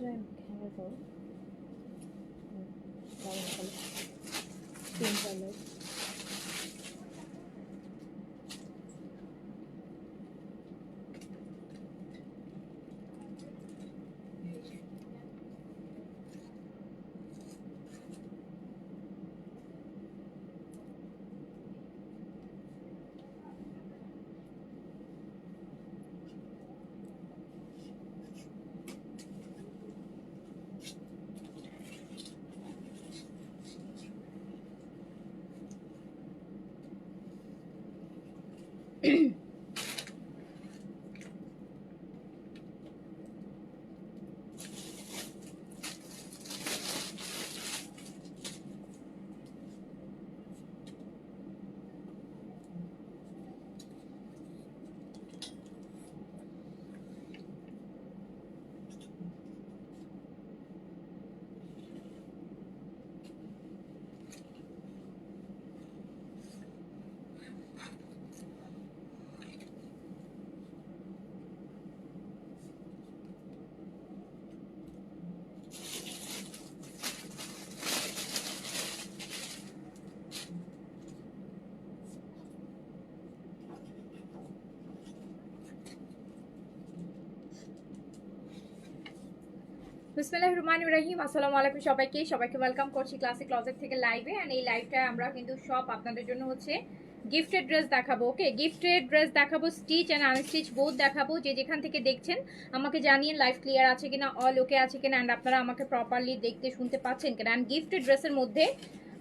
খেলা pink colour. বিসমিল্লাহির রহমানির রহিম। আসসালামু আলাইকুম সবাইকে ওয়েলকাম করছি ক্লাসিক ক্লজেট থেকে লাইভে। এন্ড এই লাইভটা আমরা কিন্তু সব আপনাদের জন্য হচ্ছে গিফটেড ড্রেস দেখাবো। ওকে, গিফটেড ড্রেস দেখাবো, স্টিচ এন্ড আনস্টিচ বোথ দেখাবো। যে যেখান থেকে দেখছেন আমাকে জানিয়ে লাইভ ক্লিয়ার আছে কিনা, অল ওকে আছে কিনা, এন্ড আপনারা আমাকে প্রপারলি দেখতে শুনতে পাচ্ছেন কিনা। এন্ড গিফটেড ড্রেসের মধ্যে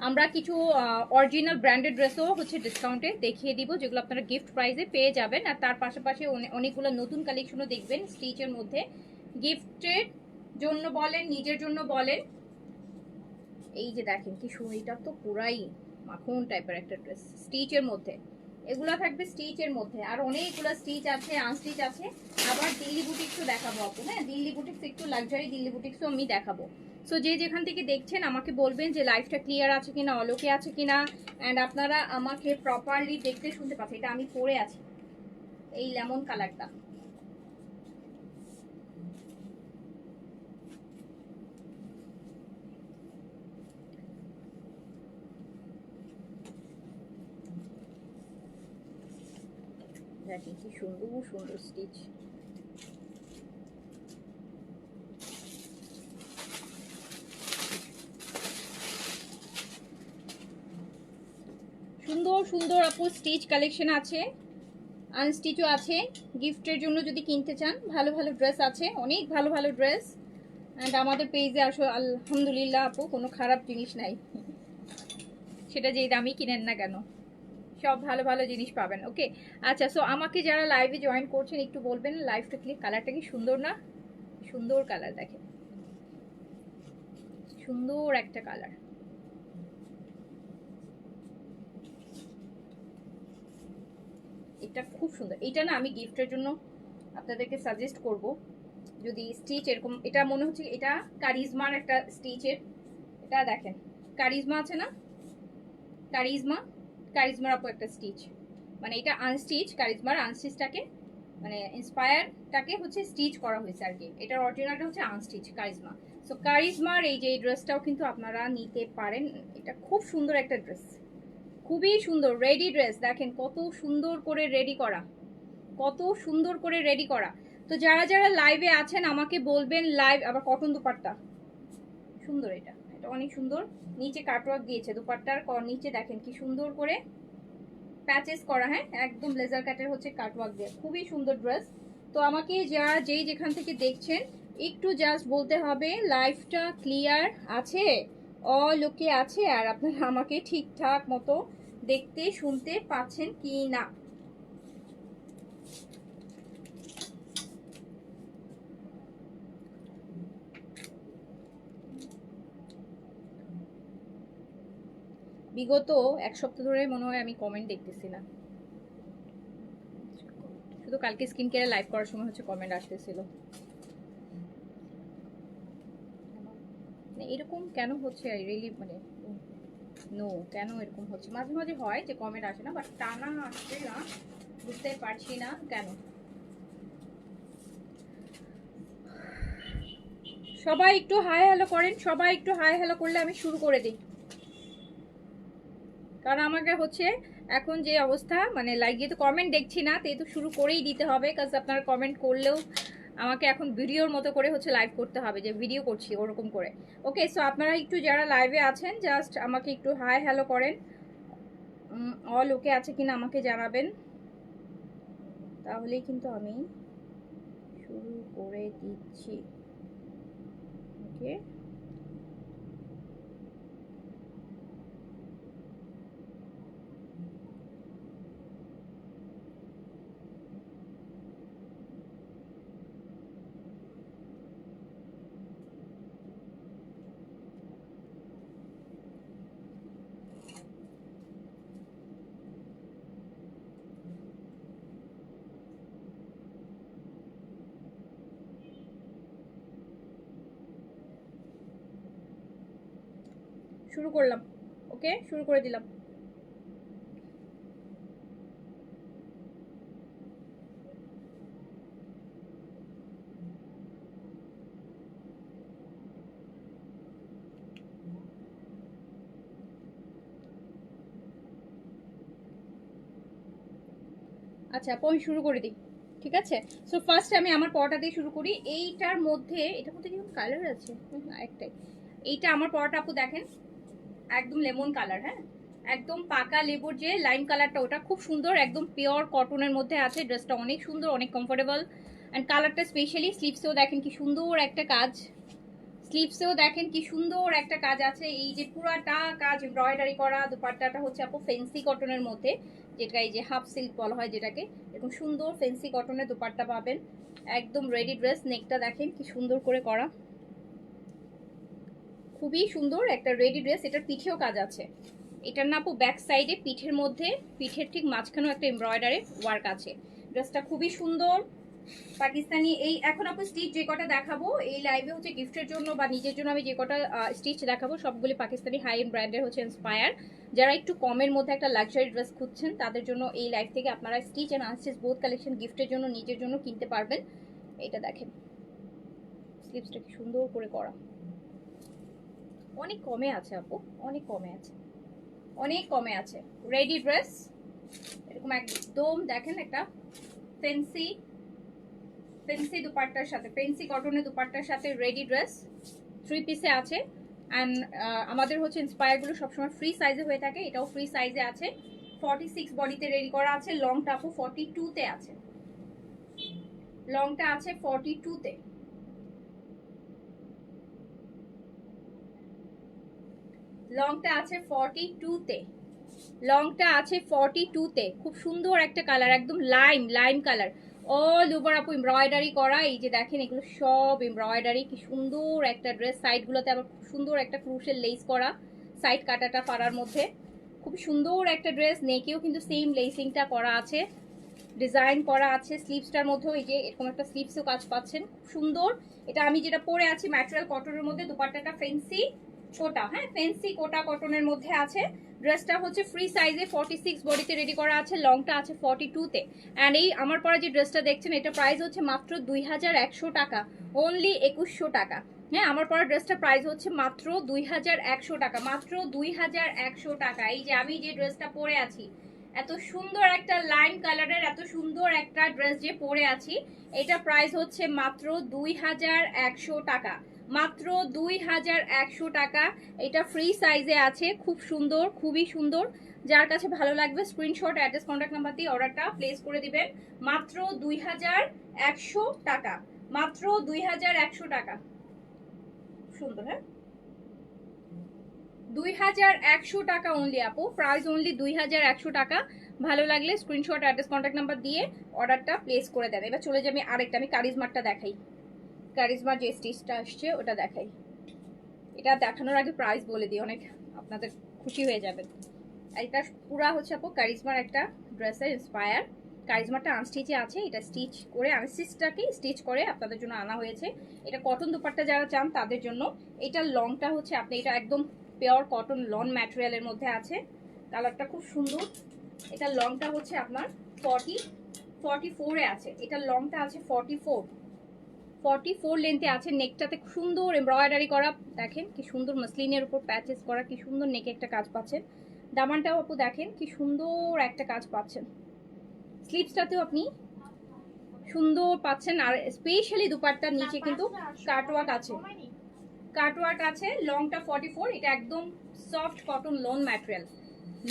আমরা কিছু অরিজিনাল ব্র্যান্ডেড ড্রেসও হচ্ছে ডিসকাউন্টে দেখিয়ে দিব, যেগুলো আপনারা গিফট প্রাইসে পেয়ে যাবেন। আর তার পাশাপাশি অনেকগুলো নতুন কালেকশনও দেখবেন স্টিচের মধ্যে। গিফটেড জন্য বলেন, নিজের জন্য বলেন। এই যে দেখেন কি এটা তো পুরাই মাখন টাইপের একটা ড্রেস স্টিচের মধ্যে। এগুলা থাকবে স্টিচের মধ্যে, আর অনেকগুলো স্টিচ আছে, আনস্টিচ আছে। আবার দিল্লি বুটিক্সও দেখাবো আপু। হ্যাঁ, দিল্লি বুটিক্স একটু লাক্সারি দিল্লি বুটিক্সও আমি দেখাবো। সো যে যেখান থেকে দেখছেন আমাকে বলবেন যে লাইভটা ক্লিয়ার আছে কিনা, অলোকে আছে কিনা, অ্যান্ড আপনারা আমাকে প্রপারলি দেখতে শুনতে পাচ্ছেন। এটা আমি পরে আছি, এই লেমন কালারটা। দেখেন কি সুন্দর সুন্দর স্টিচ। সুন্দর সুন্দর আপু স্টিচ কালেকশন আছে, আনস্টিচও আছে। গিফটের জন্য যদি কিনতে চান, ভালো ভালো ড্রেস আছে, অনেক ভালো ভালো ড্রেস। অ্যান্ড আমাদের পেজে আসো, আলহামদুলিল্লাহ আপু কোনো খারাপ জিনিস নাই, সেটা যেই দামি কিনেন না কেন, সব ভালো ভালো জিনিস পাবেন। ওকে, আচ্ছা। সো আমাকে যারা লাইভে জয়েন করছেন একটু বলবেন লাইভটা ক্লিক। কালারটা কি সুন্দর না? সুন্দর কালার, দেখেন সুন্দর একটা কালার। এটা খুব সুন্দর। এটা না আমি গিফটের জন্য আপনাদেরকে সাজেস্ট করব। যদি স্টিচ এরকম, এটা মনে হচ্ছে এটা কারিজমার একটা স্টিচের। এটা দেখেন কারিজমা আছে না, কারিজমার আপু একটা স্টিচ, মানে এটা আনস্টিচ, কারিজমার আনস্টিচটাকে মানে ইন্সপায়ারটাকে হচ্ছে স্টিচ করা হয়েছে আর কি। এটার অরিজিনালটা হচ্ছে আনস্টিচ কারিজমা। সো কারিজমার এই যে এই ড্রেসটাও কিন্তু আপনারা নিতে পারেন। এটা খুব সুন্দর একটা ড্রেস, খুবই সুন্দর রেডি ড্রেস। দেখেন কত সুন্দর করে রেডি করা, কত সুন্দর করে রেডি করা। তো যারা যারা লাইভে আছেন আমাকে বলবেন লাইভ। আবার কটন দুপাট্টা সুন্দর, এটা এটা অনেক সুন্দর। নিচে কাটওয়ার্ক দিয়েছে দুপাট্টার নিচে, দেখেন কি সুন্দর করে প্যাচেস করা। হ্যাঁ, একদম লেজার কাটের হচ্ছে কাটওয়ার্ক দিয়ে, খুবই সুন্দর ড্রেস। তো আমাকে যারা যেই যেখান থেকে দেখছেন একটু জাস্ট বলতে হবে লাইভটা ক্লিয়ার আছে, অল ওকে আছে, আর আপনারা আমাকে ঠিকঠাক মতো দেখতে শুনতে পাচ্ছেন কি না। বিগত এক সপ্তাহ ধরে মনে হয় আমি কমেন্ট দেখতেছি না, শুধু কালকে স্কিন কেয়ার লাইভ করার সময় হচ্ছে কমেন্ট আসতেছিল। এরকম কেন হচ্ছে রিয়েলি, মানে নো কেন এরকম হচ্ছে? মাঝে মাঝে হয় যে কমেন্ট আসে না, বাট টানা আসছে না, বুঝতে পারছি না কেন। সবাই একটু হাই হ্যালো করেন, সবাই একটু হাই হ্যালো করলে আমি শুরু করে দিই, কারণ আমাকে হচ্ছে এখন যে অবস্থা মানে লাইক যেহেতু কমেন্ট দেখছি না তো শুরু করেই দিতে হবে, কাজ আপনারা কমেন্ট করলেও আমাকে এখন ভিডিওর মতো করে হচ্ছে লাইভ করতে হবে, যে ভিডিও করছি ওরকম করে। ওকে, সো আপনারা একটু যারা লাইভে আছেন জাস্ট আমাকে একটু হাই হ্যালো করেন, অল ওকে আছে কিনা আমাকে জানাবেন, তাহলেই কিন্তু আমি শুরু করে দিচ্ছি। ওকে, শুরু করলাম। ওকে, শুরু করে দিলাম। আচ্ছা আপু আমি শুরু করে দিই, ঠিক আছে। সো ফার্স্ট আমি আমার পরোটা দিয়ে শুরু করি। এটার মধ্যে কি কালার আছে? একটাই। এইটা আমার পরোটা আপু দেখেন একদম লেমন কালার, হ্যাঁ একদম পাকা লেবুর যে লাইম কালারটা ওটা খুব সুন্দর, একদম পিওর কটনের মধ্যে আছে। ড্রেসটা অনেক সুন্দর, অনেক কমফোর্টেবল, অ্যান্ড কালারটা স্পেশালি স্লিভসেও দেখেন কি সুন্দর একটা কাজ, স্লিভসেও দেখেন কি সুন্দর একটা কাজ আছে। এই যে পুরাটা কাজ এমব্রয়ডারি করা, দুপাট্টাটা হচ্ছে আপু ফেন্সি কটনের মধ্যে, যেটা এই যে হাফ সিল্ক বলা হয় যেটাকে, এরকম সুন্দর ফেন্সি কটনের দুপাট্টা পাবেন, একদম রেডি ড্রেস। নেকটা দেখেন কি সুন্দর করে করা, খুবই সুন্দর একটা রেডি ড্রেস। এটার পিঠেও কাজ আছে, এটার না আপু ব্যাক সাইডে পিঠের মধ্যে, পিঠের ঠিক মাঝখানেও একটা এমব্রয়ডারি ওয়ার্ক আছে। ড্রেসটা খুবই সুন্দর পাকিস্তানি। এই এখন আপু স্টিচ যে কটা দেখাবো এই লাইভে হচ্ছে গিফটের জন্য বা নিজের জন্য আমি যে কটা স্টিচ দেখাবো সবগুলি পাকিস্তানি হাই এন্ড ব্র্যান্ডের হচ্ছে ইন্সপায়ার। যারা একটু কমের মধ্যে একটা লাক্সারি ড্রেস খুঁজছেন তাদের জন্য এই লাইভ থেকে আপনারা stitch and unstitch both collection গিফটের জন্য নিজের জন্য কিনতে পারবেন। এটা দেখেন স্লিভসটা কি সুন্দর করে করা, অনেক কমে আছে আপু, অনেক কমে আছে, অনেক কমে আছে। রেডি ড্রেস এরকম একদম দেখেন একটা ফেন্সি ফেন্সি দুপাট্টার সাথে, ফেন্সি কটনের দুপাট্টার সাথে রেডি ড্রেস 3 পিসে আছে। অ্যান্ড আমাদের হচ্ছে ইন্সপায়ারগুলো সবসময় ফ্রি সাইজে হয়ে থাকে, এটাও ফ্রি সাইজে আছে। 46 বডিতে রেডি করা আছে, লংটা আপু 42তে আছে, লংটা আছে 42তে, লংটা আছে 42তে, লংটা আছে 42তে। খুব সুন্দর একটা কালার, একদম লাইম কালার, অল ওভার আপু এমব্রয়ডারি করা। এই যে দেখেন এগুলো সব এমব্রয়ডারি, কি সুন্দর একটা ড্রেস। সাইডগুলোতে আবার খুব সুন্দর একটা ক্রুশের লেস করা, সাইড কাটাটা পাড়ার মধ্যে খুব সুন্দর একটা ড্রেস। নেকেও কিন্তু সেম লেসিংটা করা আছে, ডিজাইন করা আছে। স্লিভসটার মধ্যেও এই যে এরকম একটা স্লিভসও কাজ পাচ্ছেন, খুব সুন্দর। এটা আমি যেটা পরে আছি ম্যাটেরিয়াল কটনের মধ্যে, দুপাট্টাটা ফেন্সি কোটা, হ্যাঁ ফেন্সি কোটা কটনের মধ্যে আছে। ড্রেসটা হচ্ছে ফ্রি সাইজে 46 বডিতে রেডি করা আছে, লংটা আছে 42তে। অ্যান্ড এই আমার পরে যে ড্রেসটা দেখছেন এটা প্রাইস হচ্ছে মাত্র 2100 টাকা, অনলি 2100 টাকা। হ্যাঁ আমার পরে ড্রেসটা প্রাইস হচ্ছে মাত্র 2100 টাকা, মাত্র 2100 টাকা। এই যে আমি যে ড্রেসটা পরে আছি এত সুন্দর একটা লাইম কালারের এত সুন্দর একটা ড্রেস যে পরে আছি, এটা প্রাইস হচ্ছে মাত্র 2100 টাকা, মাত্র 2100 টাকা। এটা ফ্রি সাইজে আছে, খুব সুন্দর, খুবই সুন্দর। যার কাছে ভালো লাগবে স্ক্রিনশট অ্যাড্রেস কন্ট্যাক্ট নাম্বার দিয়ে অর্ডারটা প্লেস করে দিবেন। মাত্র 2100 টাকা, মাত্র 2100 টাকা, সুন্দর। হ্যাঁ 2100 টাকা অনলি আপু, প্রাইস অনলি 2100 টাকা। ভালো লাগলে স্ক্রিনশট অ্যাড্রেস কন্ট্যাক্ট নাম্বার দিয়ে অর্ডারটা প্লেস করে দেন। এবার চলে যাবে আরেকটা, আমি কারিজমারটা দেখাই, কারিজমার যে স্টিচটা আসছে ওটা দেখাই। এটা দেখানোর আগে প্রাইস বলে দিই, অনেক আপনাদের খুশি হয়ে যাবেন। এটা পুরা হচ্ছে আপু কারিজমার একটা ড্রেসের ইন্সপায়ার। কারিজমাটা আনস্টিচে আছে, এটা স্টিচ করে আনস্টিচটাকে স্টিচ করে আপনাদের জন্য আনা হয়েছে। এটা কটন দুপাট্টা যারা চান তাদের জন্য। এটার লংটা হচ্ছে আপনি, এটা একদম পিওর কটন লন ম্যাটেরিয়ালের মধ্যে আছে, কালারটা খুব সুন্দর। এটার লংটা হচ্ছে আপনার 44-এ আছে, এটার লংটা আছে 44। 44 লেন্থে আছে। নেকটাতে সুন্দর এমব্রয়ডারি করা, দেখেন কি সুন্দর মাসলিনের উপর প্যাচেস করা, কি সুন্দর নেকে একটা কাজ পাচ্ছেন। দামানটাও আপু দেখেন কি সুন্দর একটা কাজ পাচ্ছেন। স্লিভসটাতেও আপনি সুন্দর পাচ্ছেন। আর স্পেশালি দুপাট্টার নিচে কিন্তু কাটওয়ার্ক আছে, কাটওয়ার্ক আছে। লংটা 44, এটা একদম soft cotton loan material,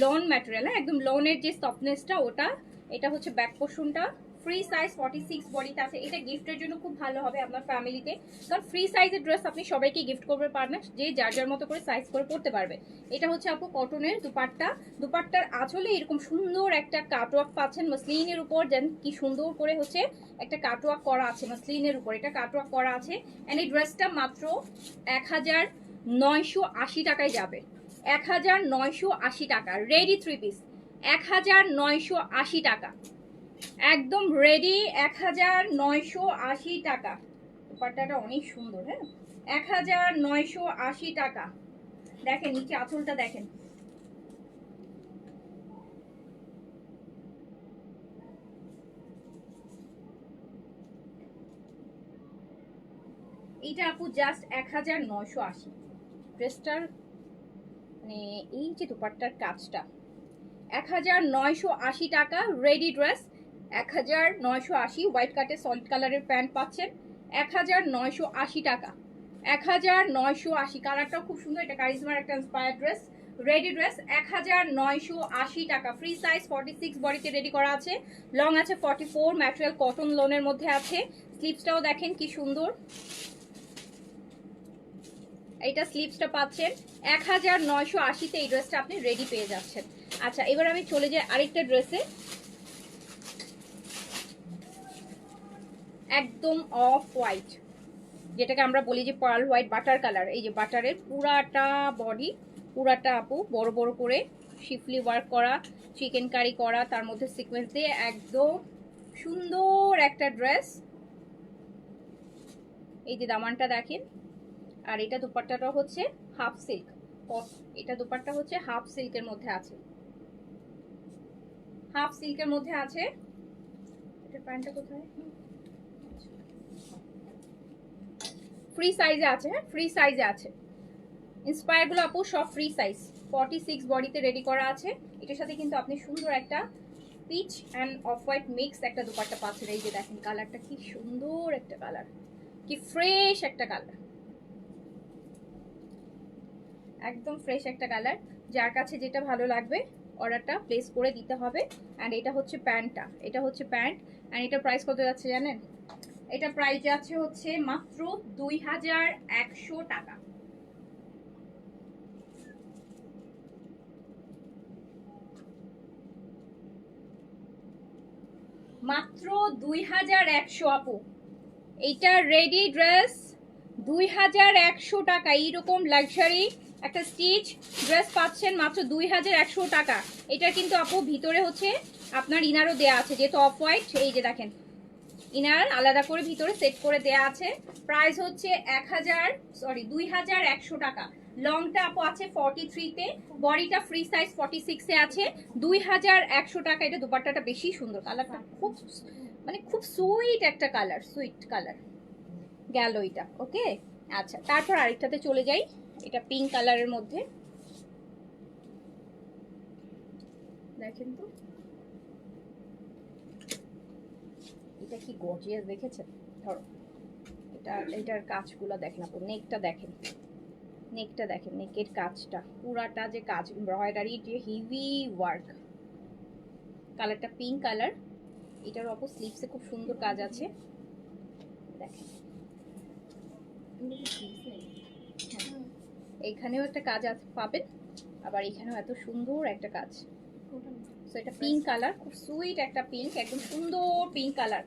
loan material, হ্যাঁ একদম লোনের যে সফটনেসটা ওটা। এটা হচ্ছে ব্যাক পোর্শনটা। ফ্রি সাইজ 46 বডিতে আছে। এটা গিফটের জন্য খুব ভালো হবে আপনার ফ্যামিলিতে, কারণ ফ্রি সাইজের ড্রেস আপনি সবাইকে গিফট করতে পারবেন, যে যার যার মতো করে সাইজ করে পড়তে পারবে। এটা হচ্ছে আপু কটনের দুপাট্টা। দুপাট্টার আঁচলে এরকম সুন্দর একটা কাটওয়ার্ক পাচ্ছেন মাসলিনের উপর, যেন কি সুন্দর করে হচ্ছে একটা কাটওয়ার্ক করা আছে মাসলিনের উপর, এটা কাটওয়ার্ক করা আছে। এন্ড এই ড্রেসটা মাত্র 1980 টাকায় যাবে। 1980 টাকা রেডি 3 পিস, 1980 টাকা একদম রেডি, 1980 টাকা। দুপাট্টাটা অনেক সুন্দর, হ্যাঁ 1980 টাকা। দেখেন নিচে আঁচলটা দেখেন, এইটা আপু জাস্ট 1980। ড্রেসটার মানে এই যে দুপাট্টার কাজটা 1980 টাকা রেডি ড্রেস, 1980। হোয়াইট কাটের সলিড কালারের প্যান্ট পাচ্ছেন 1980 টাকা, 1980। কালারটাও খুব সুন্দর, এটা কারিজমার একটা ইন্সপায়ার্ড ড্রেস, রেডি ড্রেস 1980 টাকা। ফ্রি সাইজ 46 বডিতে রেডি করা আছে। লং আছে 44, ম্যাটেরিয়াল কটন লোনের মধ্যে আছে। স্লিভসটাও দেখেন কি সুন্দর, এইটা স্লিভসটা পাচ্ছেন 1980-তে। এই ড্রেসটা আপনি রেডি পেয়ে যাচ্ছেন। আচ্ছা এবার আমি চলে যাই আরেকটা ড্রেসে, একদম অফ হোয়াইট, যেটাকে আমরা বলি যে পার্ল হোয়াইট বাটার কালার। এই যে বাটারের পুরাটা বডি, পুরাটা আপু বড় বড় করে শিফলি ওয়ার্ক করা, চিকেন কারি করা, তার মধ্যে সিকোয়েন্স দিয়ে একদম সুন্দর একটা ড্রেস। এই যে দামানটা দেখেন। আর এটা দুপাট্টাটা হচ্ছে হাফ সিল্ক, এটা দুপাট্টা হচ্ছে হাফ সিল্কের মধ্যে আছে, হাফ সিল্কের মধ্যে আছে। এটা প্যান্টটা কোথায়? ফ্রি সাইজে আছে, হ্যাঁ ফ্রি সাইজে আছে। ইন্সপায়ার গুলো আপু সব ফ্রি সাইজ, 46 বডিতে রেডি করা আছে। এটার সাথে কিন্তু আপনি সুন্দর একটা piece and off white mix একটা দুপাট্টা পাচ্ছেন। এই যে দেখেন কালারটা কি সুন্দর একটা কালার, কি ফ্রেশ একটা কালার, একদম ফ্রেশ একটা কালার। যার কাছে যেটা ভালো লাগবে অর্ডারটা প্লেস করে দিতে হবে। অ্যান্ড এটা হচ্ছে প্যান্টটা, এটা হচ্ছে প্যান্ট। অ্যান্ড এটা প্রাইস কত যাচ্ছে জানেন? এটা প্রাইস যাচ্ছে হচ্ছে মাত্র 2100 টাকা। মাত্র 2100 আপু। এইটা রেডি ড্রেস 2100 টাকা। এইরকম লাক্সারি একটা স্টিচ ড্রেস পাচ্ছেন মাত্র 2100 টাকা। এটা কিন্তু আপু ভিতরে হচ্ছে আপনার ইনারও দেয়া আছে, যেহেতু অফ হোয়াইট। এই যে দেখেন ইনার আলাদা করে ভিতরে সেট করে দেয়া আছে। প্রাইস হচ্ছে 2100 টাকা। লংটা আপু আছে 43-তে, বডিটা ফ্রি সাইজ 46-এ আছে, 2100 টাকা। এটা দুপাট্টাটা বেশি সুন্দর, কালারটা খুব মানে খুব সুইট একটা কালার, সুইট কালার গেল এটা। ওকে আচ্ছা তারপর আরেকটাতে চলে যাই, এটা পিঙ্ক কালারের মধ্যে দেখেন তো, এটা কি গর্জিয়াস দেখেছেন? ধরো এটার কাজগুলো দেখেন আপু, নেকটা দেখেন, নেকটা দেখেন, নেকের কাজটা পুরাটা যে কাজ এমব্রয়ডারি, যে হেভি ওয়ার্ক। কালারটা পিঙ্ক কালার। এটার অপর স্লিভসে খুব সুন্দর কাজ আছে দেখেন, এইখানেও একটা কাজ পাবেন, আবার এখানেও এত সুন্দর একটা কাজ। সো এটা পিঙ্ক কালার, খুব সুইট একটা পিঙ্ক, একদম সুন্দর পিঙ্ক কালার।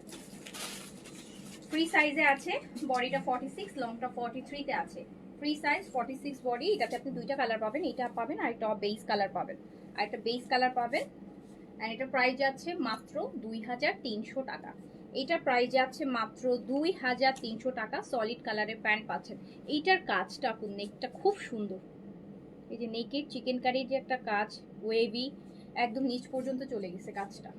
ফ্রি সাইজে আছে, বডিটা 46, লংটা 43-তে আছে। Free size 46 body. এটাতে আপনি দুইটা কালার পাবেন, এটা পাবেন আর একটা বেস কালার পাবেন, আর একটা বেস কালার পাবেন। আর এটা প্রাইস যাচ্ছে মাত্র 2300 টাকা। এটা প্রাইস যাচ্ছে মাত্র 2300 টাকা। সলিড কালারের প্যান্ট পাচ্ছেন। এইটার কাজটা আপু নেকটা খুব সুন্দর, এই যে নেকের চিকেন কারির যে একটা কাজ, ওয়েভি একদম নিচ পর্যন্ত চলে গেছে কাজটা।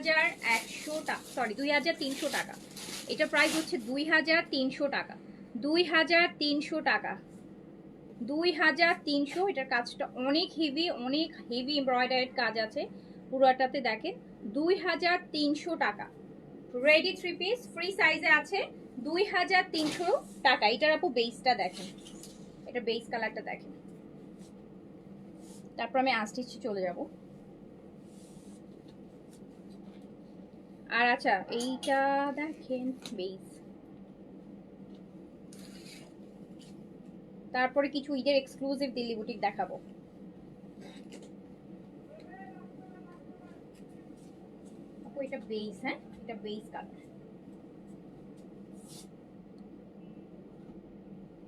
2100 টাকা, সরি 2300 টাকা। এটা প্রাইস হচ্ছে 2300 টাকা, 2300 টাকা, 2300। এটার কাজটা অনেক হেভি এমব্রয়ডারিড কাজ আছে পুরোটাতে, দেখেন 2300 টাকা। রেডি 3 পিস ফ্রি সাইজে আছে 2300 টাকা। এটার আপু বেসটা দেখেন, এটা বেস কালারটা দেখেন। তারপর আমি আনস্টিচে চলে যাব। আর আচ্ছা এইটা দেখেন বেস। তারপরে কিছু ঈদের এক্সক্লুসিভ দিল্লি বুটিক দেখাবো। আপু এটা বেস, হ্যাঁ এটা বেস কালার।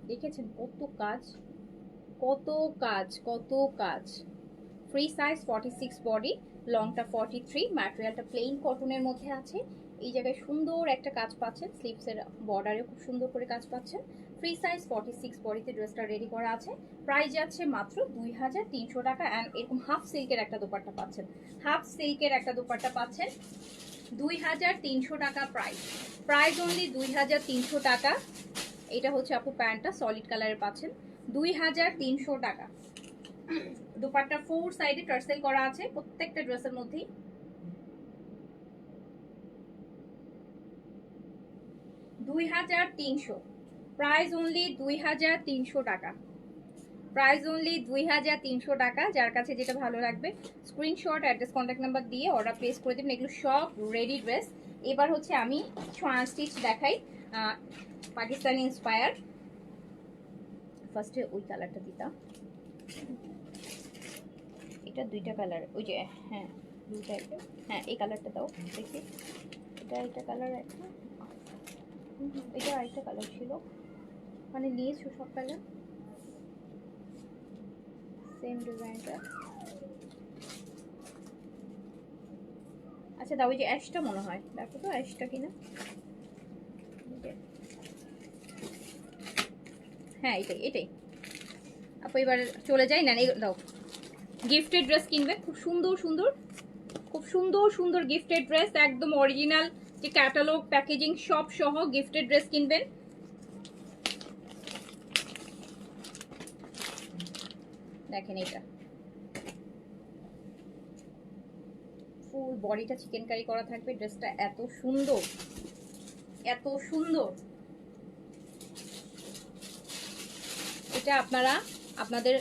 দেখেছেন কত কাজ, কত কাজ, কত কাজ। ফ্রি সাইজ 46 বডি, লংটা 43, ম্যাটেরিয়ালটা প্লেন কটনের মধ্যে আছে। এই জায়গায় সুন্দর একটা কাজ পাচ্ছেন, স্লিভসের বর্ডারে খুব সুন্দর করে কাজ পাচ্ছেন। ফ্রি সাইজ 46 বডিতে ড্রেসটা রেডি করা আছে। প্রাইস যাচ্ছে মাত্র 2300 টাকা। অ্যান্ড এরকম হাফ সিল্কের একটা দোপাট্টা পাচ্ছেন, হাফ সিল্কের একটা দোপাট্টা পাচ্ছেন 2300 টাকা প্রাইস। প্রাইস অনলি 2300 টাকা। এটা হচ্ছে আপু প্যান্টটা সলিড কালারের পাচ্ছেন 2300 টাকা। দুপাট্টা 4 সাইডে টার্সেল করা আছে প্রত্যেকটা ড্রেসের মধ্যেই। প্রাইস অনলি 2300 টাকা, প্রাইস অনলি 2300 টাকা। যার কাছে যেটা ভালো লাগবে স্ক্রিনশট, অ্যাড্রেস, কন্ট্যাক্ট নাম্বার দিয়ে অর্ডার প্লেস করে দেবেন। এগুলো সব রেডি ড্রেস। এবার হচ্ছে আমি কিছু আনস্টিচ দেখাই, পাকিস্তানি ইন্সপায়ার। ফার্স্টে ওই কালারটা দিতাম, এটা দুইটা কালার, ওই যে হ্যাঁ দুইটা, হ্যাঁ এই কালারটা দাও দেখি। এটা কালার একটা, এটা আরেকটা কালার ছিল, মানে নিয়েছো সব কালার সেম ডিজাইনটা। আচ্ছা দাও, ওই যে অ্যাশটা মনে হয়, দেখো তো অ্যাশটা কিনা। হ্যাঁ এটাই এটাই আপু। এবার চলে যাই না, দাও। গিফটেড ড্রেস কিনবে, খুব সুন্দর সুন্দর, খুব সুন্দর সুন্দর গিফটেড ড্রেস, একদম অরিজিনাল যে ক্যাটালগ প্যাকেজিং সব সহ গিফটেড ড্রেস কিনবেন। দেখেন এটা ফুল বডিটা চিকেন কারি করা থাকবে। ড্রেসটা এত সুন্দর, এত সুন্দর। এটা আপনারা আপনাদের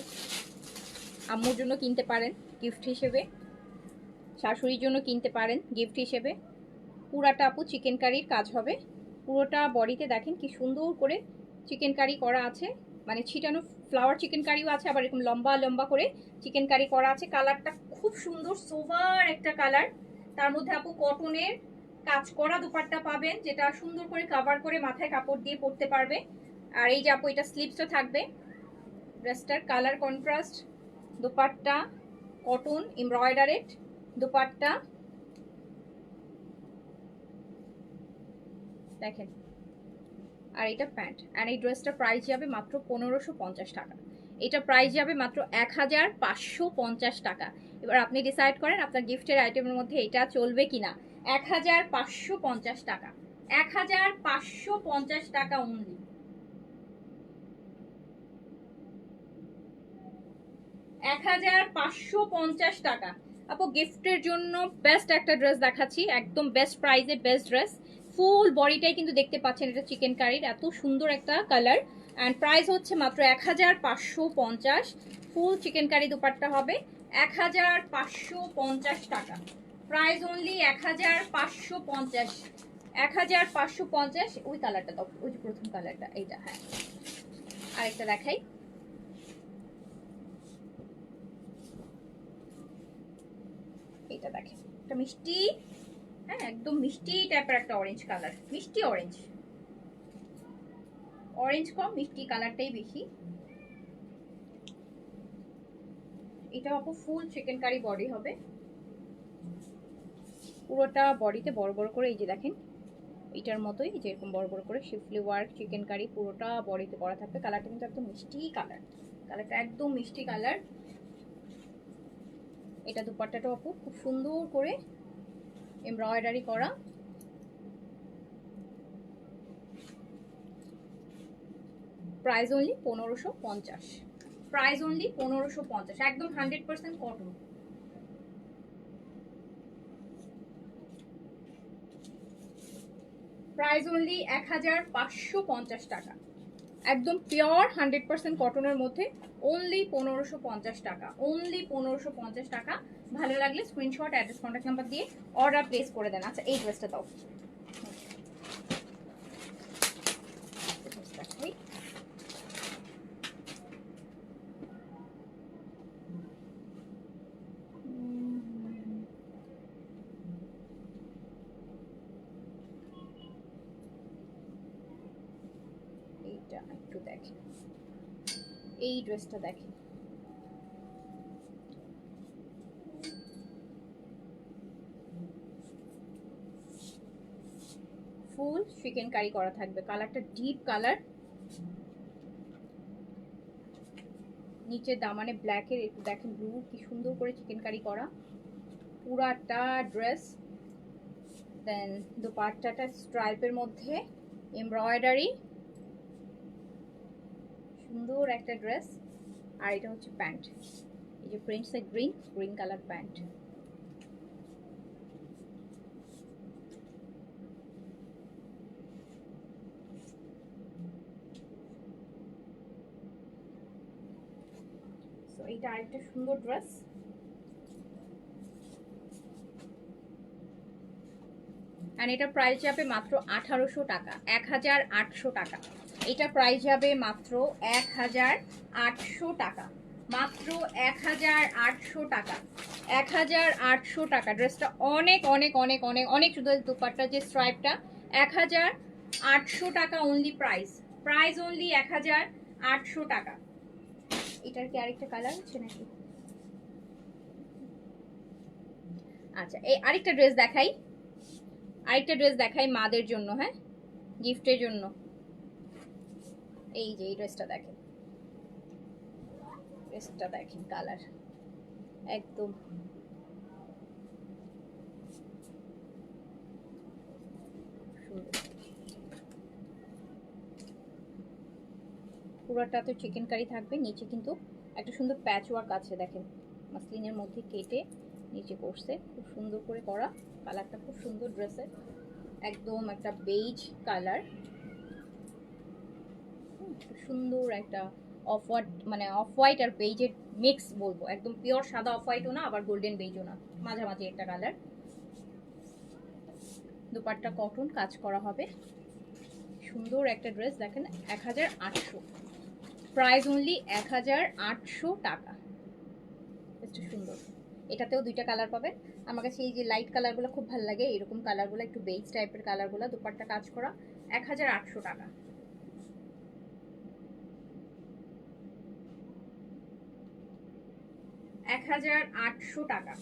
আম্মুর জন্য কিনতে পারেন গিফট হিসেবে, শাশুড়ির জন্য কিনতে পারেন গিফট হিসেবে। পুরাটা আপু চিকেন কারির কাজ হবে, পুরোটা বডিতে দেখেন কি সুন্দর করে চিকেন কারি করা আছে, মানে ছিটানো ফ্লাওয়ার চিকেন কারিও আছে, আবার এরকম লম্বা লম্বা করে চিকেন কারি করা আছে। কালারটা খুব সুন্দর, সোভার একটা কালার। তার মধ্যে আপু কটনের কাজ করা দুপাট্টা পাবেন, যেটা সুন্দর করে কভার করে মাথায় কাপড় দিয়ে পরতে পারবে। আর এই যে আপু এটা স্লিভসও থাকবে। ড্রেসটার colour contrast, dupatta cotton embroidered dupatta, দেখেন। আর এটা প্যান্ট। আর এই ড্রেসটার প্রাইস যাবে মাত্র 1550 টাকা। এটা প্রাইস যাবে মাত্র 1550 টাকা। এবার আপনি ডিসাইড করেন আপনার গিফটের আইটেমের মধ্যে এটা চলবে কিনা। 1550 টাকা, 1550 টাকা অনলি। 1550 টাকা। আপু গিফটের জন্য বেস্ট একটা ড্রেস দেখাচ্ছি, একদম বেস্ট প্রাইসে বেস্ট ড্রেস। ফুল বডিটাই কিন্তু দেখতে পাচ্ছেন, এটা চিকেন কারির এত সুন্দর একটা কালার। অ্যান্ড প্রাইস হচ্ছে মাত্র 1550। ফুল চিকেন কারি দুপাট্টা হবে 1550 টাকা। Price only 1550, 1550। ওই কালারটা দাও, ওই যে প্রথম কালারটা এইটা, হ্যাঁ আরেকটা দেখাই। এটা দেখেন, একটা মিষ্টি, হ্যাঁ একদম মিষ্টি টাইপের একটা অরেঞ্জ কালার, মিষ্টি অরেঞ্জ, অরেঞ্জ কম মিষ্টি কালারটাই বেশি। এটা আপু ফুল চিকেন কারি বডি হবে, পুরোটা বডিতে বড় বড় করে এই যে দেখেন এটার মতোই যেরকম বড় বড় করে শিফলি ওয়ার্ক চিকেন কারি পুরোটা বডিতে করা থাকবে। কালারটা কিন্তু একদম মিষ্টি কালার, কালারটা একদম মিষ্টি কালার। এটা দুপাট্টাটা আপু খুব সুন্দর করে এমব্রয়ডারি করা। প্রাইস অনলি 1550, প্রাইস অনলি 1550, একদম 100% কটন। প্রাইস অনলি 1550 টাকা, একদম পিওর 100% কটনের মধ্যে অনলি 1550 টাকা, অনলি 1550 টাকা। ভালো লাগলে স্ক্রিনশট, অ্যাড্রেস, কন্ট্যাক্ট নাম্বার দিয়ে অর্ডার প্লেস করে দেন। আচ্ছা এই ড্রেসটা দাও, এইটা একটু দেখেন, এই ড্রেসটা দেখেন, ফুল চিকেন কারি করা থাকবে, কালারটা ডিপ কালার, নিচে দামানে ব্ল্যাকের একটু দেখেন ব্লু, কি সুন্দর করে চিকেন কারি করা পুরাটা ড্রেস। দেন দোপাট্টাটা স্ট্রাইপের মধ্যে এমব্রয়ডারি, সুন্দর একটা ড্রেস। আর এটা হচ্ছে প্যান্ট, এই যে প্রিন্টসের green green colour pant. So এইটা আরেকটা সুন্দর ড্রেস। আর এটা প্রাইস যাবে মাত্র 1800 টাকা, 1800 টাকা। এটা প্রাইস যাবে মাত্র 1800 টাকা, মাত্র 1800 টাকা, 1800 টাকা। ড্রেসটা অনেক অনেক অনেক অনেক অনেক, শুধু দুপাট্টা যে স্ট্রাইপটা 1800 টাকা অনলি প্রাইস, প্রাইস অনলি 1800 টাকা। এটার কি আরেকটা কালার আছে নাকি? আচ্ছা এই আরেকটা ড্রেস দেখাই, আরেকটা ড্রেস দেখাই মাদের জন্য, হ্যাঁ গিফটের জন্য। এই যে এই ড্রেসটা দেখেন, ড্রেসটা দেখেন কালার একদম সুন্দর, পুরোটা তো চিকেন কারি থাকবে, নিচে কিন্তু একটা সুন্দর প্যাচ ওয়ার্ক আছে দেখেন, মাসলিনের মধ্যে কেটে নিচে করছে, খুব সুন্দর করে করা, কালারটা খুব সুন্দর ড্রেসের, একদম একটা বেজ কালার, সুন্দর একটা অফ হোয়াইট, মানে অফ হোয়াইট আর বেজের মিক্স বলবো, একদম পিওর সাদা অফ হোয়াইটও না আবার গোল্ডেন বেজও না, মাঝামাঝি একটা কালার। দুপাট্টা কটন কাজ করা হবে, সুন্দর একটা ড্রেস দেখেন 1800, প্রাইস অনলি 1800 টাকা। বেশ সুন্দর, এটাতেও দুইটা কালার পাবেন। আমার কাছে এই যে লাইট কালারগুলো খুব ভালো লাগে, এরকম কালারগুলো একটু বেজ টাইপের কালারগুলো, দুপাট্টা কাজ করা 1800 টাকা। টাকা,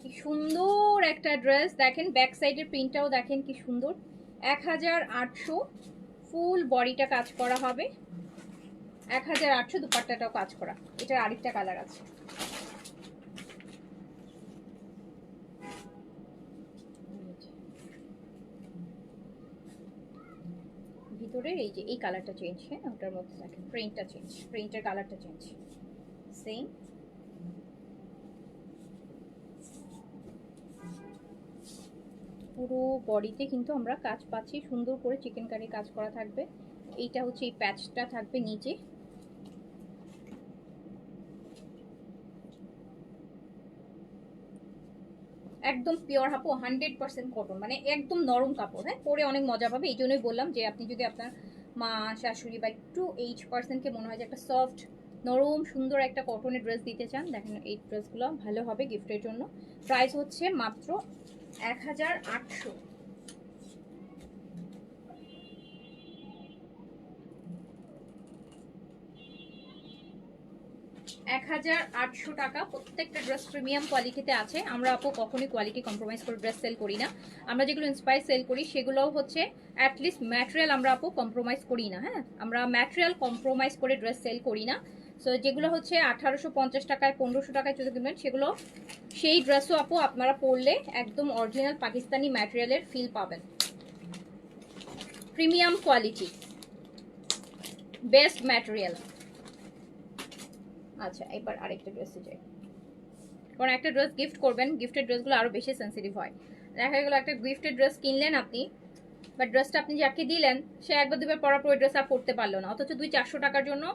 কি সুন্দর একটা ড্রেস দেখেন, ব্যাক সাইডের প্রিন্টটাও দেখেন কি সুন্দর, 1800, ফুল বডিটা কাজ করা হবে 1800, দুপাট্টাটাও কাজ করা। এটার আরেকটা কালার আছে, ভিতরের এই যে এই কালারটা চেঞ্জ, হ্যাঁ ওটার মধ্যে দেখেন প্রিন্টটা চেঞ্জ, প্রিন্টের কালারটা চেঞ্জ, সেম পুরো বডিতে কিন্তু আমরা কাজ পাচ্ছি, সুন্দর করে চিকেন কারি কাজ করা থাকবে। এইটা হচ্ছে এই প্যাচটা থাকবে নিচে, একদম পিওর হাপু 100% কটন, মানে একদম নরম কাপড়, হ্যাঁ পরে অনেক মজা পাবে। এই জন্যই বললাম যে আপনি যদি আপনার মা শাশুড়ি বা একটু এইজ পার্সনকে মনে হয় যে একটা সফট নরম সুন্দর একটা কটনের ড্রেস দিতে চান, দেখেন এই ড্রেসগুলো ভালো হবে গিফটের জন্য। প্রাইস হচ্ছে মাত্র 1800, 1800 টাকা। প্রত্যেকটা ড্রেস প্রিমিয়াম কোয়ালিটিতে আছে। আমরা আপু কখনোই কোয়ালিটি কম্প্রোমাইজ করে ড্রেস সেল করি না। আমরা যেগুলো ইন্সপায়ার সেল করি সেগুলোও হচ্ছে অ্যাটলিস্ট ম্যাটেরিয়াল আমরা আপু কম্প্রোমাইজ করি না, হ্যাঁ আমরা ম্যাটেরিয়াল কম্প্রোমাইজ করে ড্রেস সেল করি না। সো যেগুলো হচ্ছে 1850 টাকায় 1500 টাকায় যদি কিনবেন সেগুলো সেই ড্রেসও আপু আপনারা পরলে একদম অরিজিনাল পাকিস্তানি ম্যাটেরিয়ালের ফিল পাবেন। Premium quality, best material. আচ্ছা এবার আরেকটা ড্রেসে যাই, কারণ একটা ড্রেস গিফট করবেন, গিফটেড ড্রেসগুলো আরও বেশি সেন্সিটিভ হয়। দেখা গেলো একটা গিফটেড ড্রেস কিনলেন আপনি, বাট ড্রেসটা আপনি যাকে দিলেন সে একবার দুবার পরার পর ওই ড্রেস আর পরতে পারলো না, অথচ 200-400 টাকার জন্য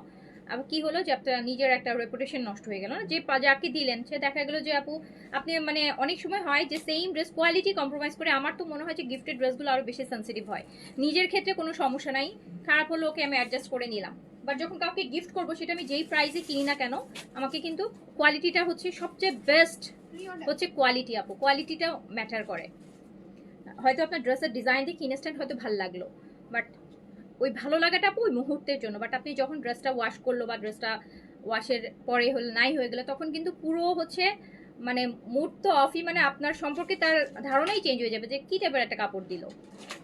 আবার কি হলো যে আপনার নিজের একটা রেপুটেশন নষ্ট হয়ে গেল না। যে যাকে দিলেন সে দেখা গেলো যে আপু আপনি মানে অনেক সময় হয় যে সেম ড্রেস কোয়ালিটি কম্প্রোমাইজ করে। আমার তো মনে হয় যে গিফটেড ড্রেসগুলো আরও বেশি সেন্সিটিভ হয়। নিজের ক্ষেত্রে কোনো সমস্যা নাই, খারাপ হলো ওকে আমি অ্যাডজাস্ট করে নিলাম, বাট যখন কাউকে গিফট করবো সেটা আমি যেই প্রাইসে কিনি না কেন আমাকে কিন্তু কোয়ালিটিটা হচ্ছে সবচেয়ে বেস্ট, হচ্ছে কোয়ালিটি আপু, কোয়ালিটিটা ম্যাটার করে। হয়তো আপনার ড্রেসের ডিজাইন দিয়ে ইনস্ট্যান্ট হয়তো ভালো লাগলো, বাট ওই ভালো লাগাটা আপু ওই মুহূর্তের জন্য, বাট আপনি যখন ড্রেসটা ওয়াশ করলো বা ড্রেসটা ওয়াশের পরে হলো নাই হয়ে গেলো তখন কিন্তু পুরো হচ্ছে মানে মুড তো অফই, মানে আপনার সম্পর্কে তার ধারণাই চেঞ্জ হয়ে যাবে যে কি টাইপের একটা কাপড় দিল।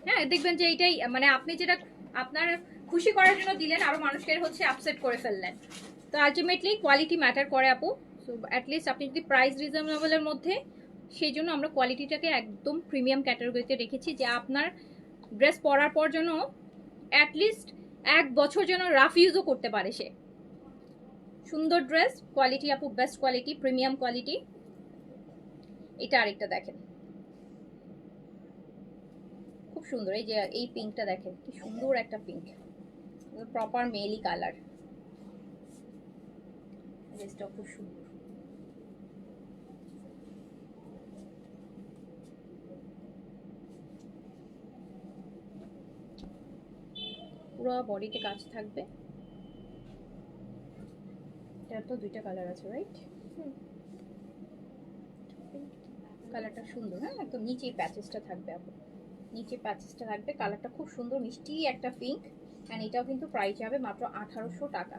হ্যাঁ দেখবেন যে এইটাই মানে আপনি যেটা আপনার খুশি করার জন্য দিলেন আরো মানুষকে হচ্ছে আপসেট করে ফেললেন। তো আলটিমেটলি কোয়ালিটি ম্যাটার করে আপু। সো অ্যাটলিস্ট আপনি যদি প্রাইস রিজনেবলের মধ্যে, সেই জন্য আমরা কোয়ালিটিটাকে একদম প্রিমিয়াম ক্যাটাগরিতে রেখেছি যে আপনার ড্রেস পরার পর যেন অ্যাটলিস্ট 1 বছর যেন রাফ ইউজও করতে পারে সে। সুন্দর ড্রেস, কোয়ালিটি আপু বেস্ট কোয়ালিটি, প্রিমিয়াম কোয়ালিটি। এটা আরেকটা দেখেন খুব সুন্দর, এই যে এই পিঙ্কটা দেখেন কি সুন্দর একটা পিঙ্ক, প্রপার মেলি কালার, ড্রেসটা খুব সুন্দর। পুরো বডিতে কাজ থাকবে। এটার তো 2টা কালার আছে রাইট, কালারটা সুন্দর। হ্যাঁ একদম নিচে প্যাচেসটা থাকবে আপু, নিচে প্যাচেসটা থাকবে, কালারটা খুব সুন্দর মিষ্টি একটা পিঙ্ক। অ্যান্ড এটাও কিন্তু প্রাইস হবে মাত্র 1800 টাকা,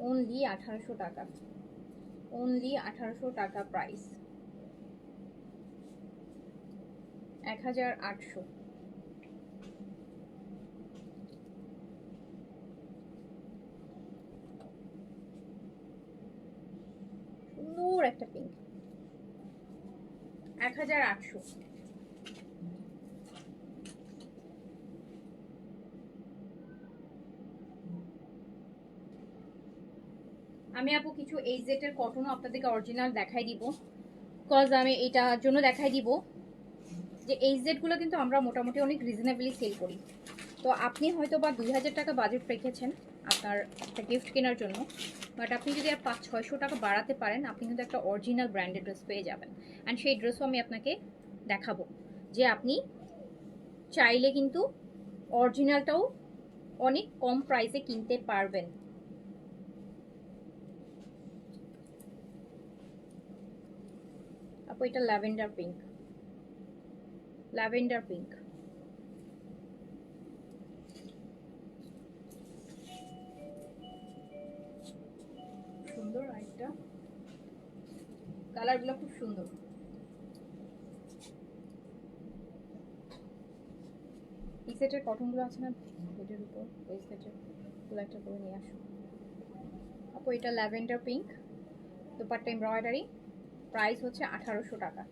অনলি 1800 টাকা, অনলি 1800 টাকা প্রাইস, 1800। সুন্দর একটা পিঙ্ক, 1800। আমি আপু কিছু এইচজেড এর কটনও আপনাদেরকে অরিজিনাল দেখাই দিব, বিকজ আমি এটার জন্য দেখাই দিব যে এইচজেড গুলো কিন্তু আমরা মোটামুটি অনেক রিজনেবলি সেল করি। তো আপনি হয়তো বা 2000 টাকা বাজেট রেখেছেন আপনার একটা গিফট কেনার জন্য, বাট আপনি যদি আর 500-600 টাকা বাড়াতে পারেন আপনি কিন্তু একটা অরিজিনাল ব্র্যান্ডেড ড্রেস পেয়ে যাবেন। অ্যান্ড সেই ড্রেসও আমি আপনাকে দেখাবো যে আপনি চাইলে কিন্তু অরিজিনালটাও অনেক কম প্রাইসে কিনতে পারবেন। আপু এটা ল্যাভেন্ডার পিঙ্ক, ল্যাভেন্ডার পিঙ্ক, সুন্দর। আরেকটা কালারগুলো খুব সুন্দর। এই সেটের কটনগুলো আছে না বেডের উপর, ওই সেটের গুলো একটা করে নিয়ে আসো আপু। এটা lavender pink, dupatta embroidery, price হচ্ছে 1800 টাকা,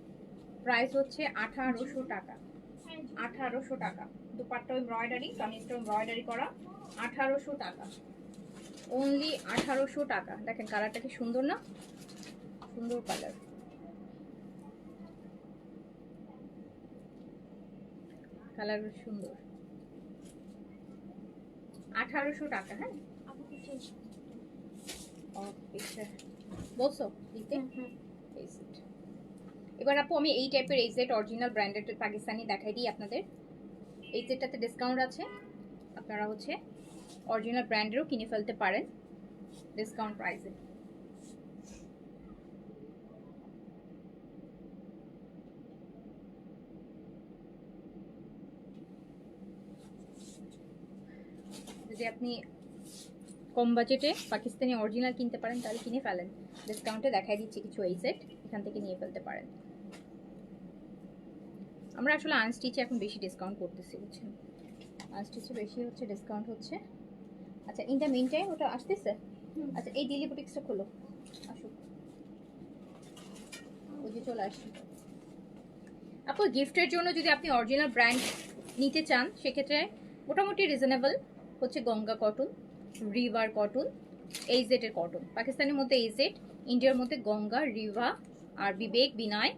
প্রাইস হচ্ছে 1800 টাকা, 1800 টাকা। দুপাট্টা এমব্রয়ডারি, কামিজটা এমব্রয়ডারি করা, 1800 টাকা, অনলি 1800 টাকা। দেখেন কালারটা কি সুন্দর না, সুন্দর কালার, কালার সুন্দর, 1800 টাকা। হ্যাঁ বলছো দিতে। এবার আপু আমি এই টাইপের এই সেট অরিজিনাল ব্র্যান্ডেড পাকিস্তানি দেখাই দিই আপনাদের। এই সেটটাতে ডিসকাউন্ট আছে, আপনারা হচ্ছে অরিজিনাল ব্র্যান্ডেরও কিনে ফেলতে পারেন ডিসকাউন্ট প্রাইসে। যদি আপনি কম বাজেটে পাকিস্তানি অরিজিনাল কিনতে পারেন তাহলে কিনে ফেলেন, ডিসকাউন্টে দেখাই দিচ্ছি কিছু এই সেট, এখান থেকে নিয়ে ফেলতে পারেন। আমরা আসলে আনস্টিচে এখন বেশি ডিসকাউন্ট করতেছি বুঝছেন, আনস্টিচে বেশি হচ্ছে ডিসকাউন্ট হচ্ছে। আচ্ছা ইন দ্য মিন টাইম ওটা আসতেছে, আচ্ছা এই দিলি বুটিক্সটা খোলো, আসুক, ওই যে চলে আসি। আপু গিফটের জন্য যদি আপনি অরিজিনাল ব্র্যান্ড নিতে চান সেক্ষেত্রে মোটামুটি রিজনেবল হচ্ছে Ganga cotton, river cotton, AZ এর কটন। পাকিস্তানের মধ্যে এইজেড, ইন্ডিয়ার মধ্যে গঙ্গা, রিভা আর বিবেক, বিনয়,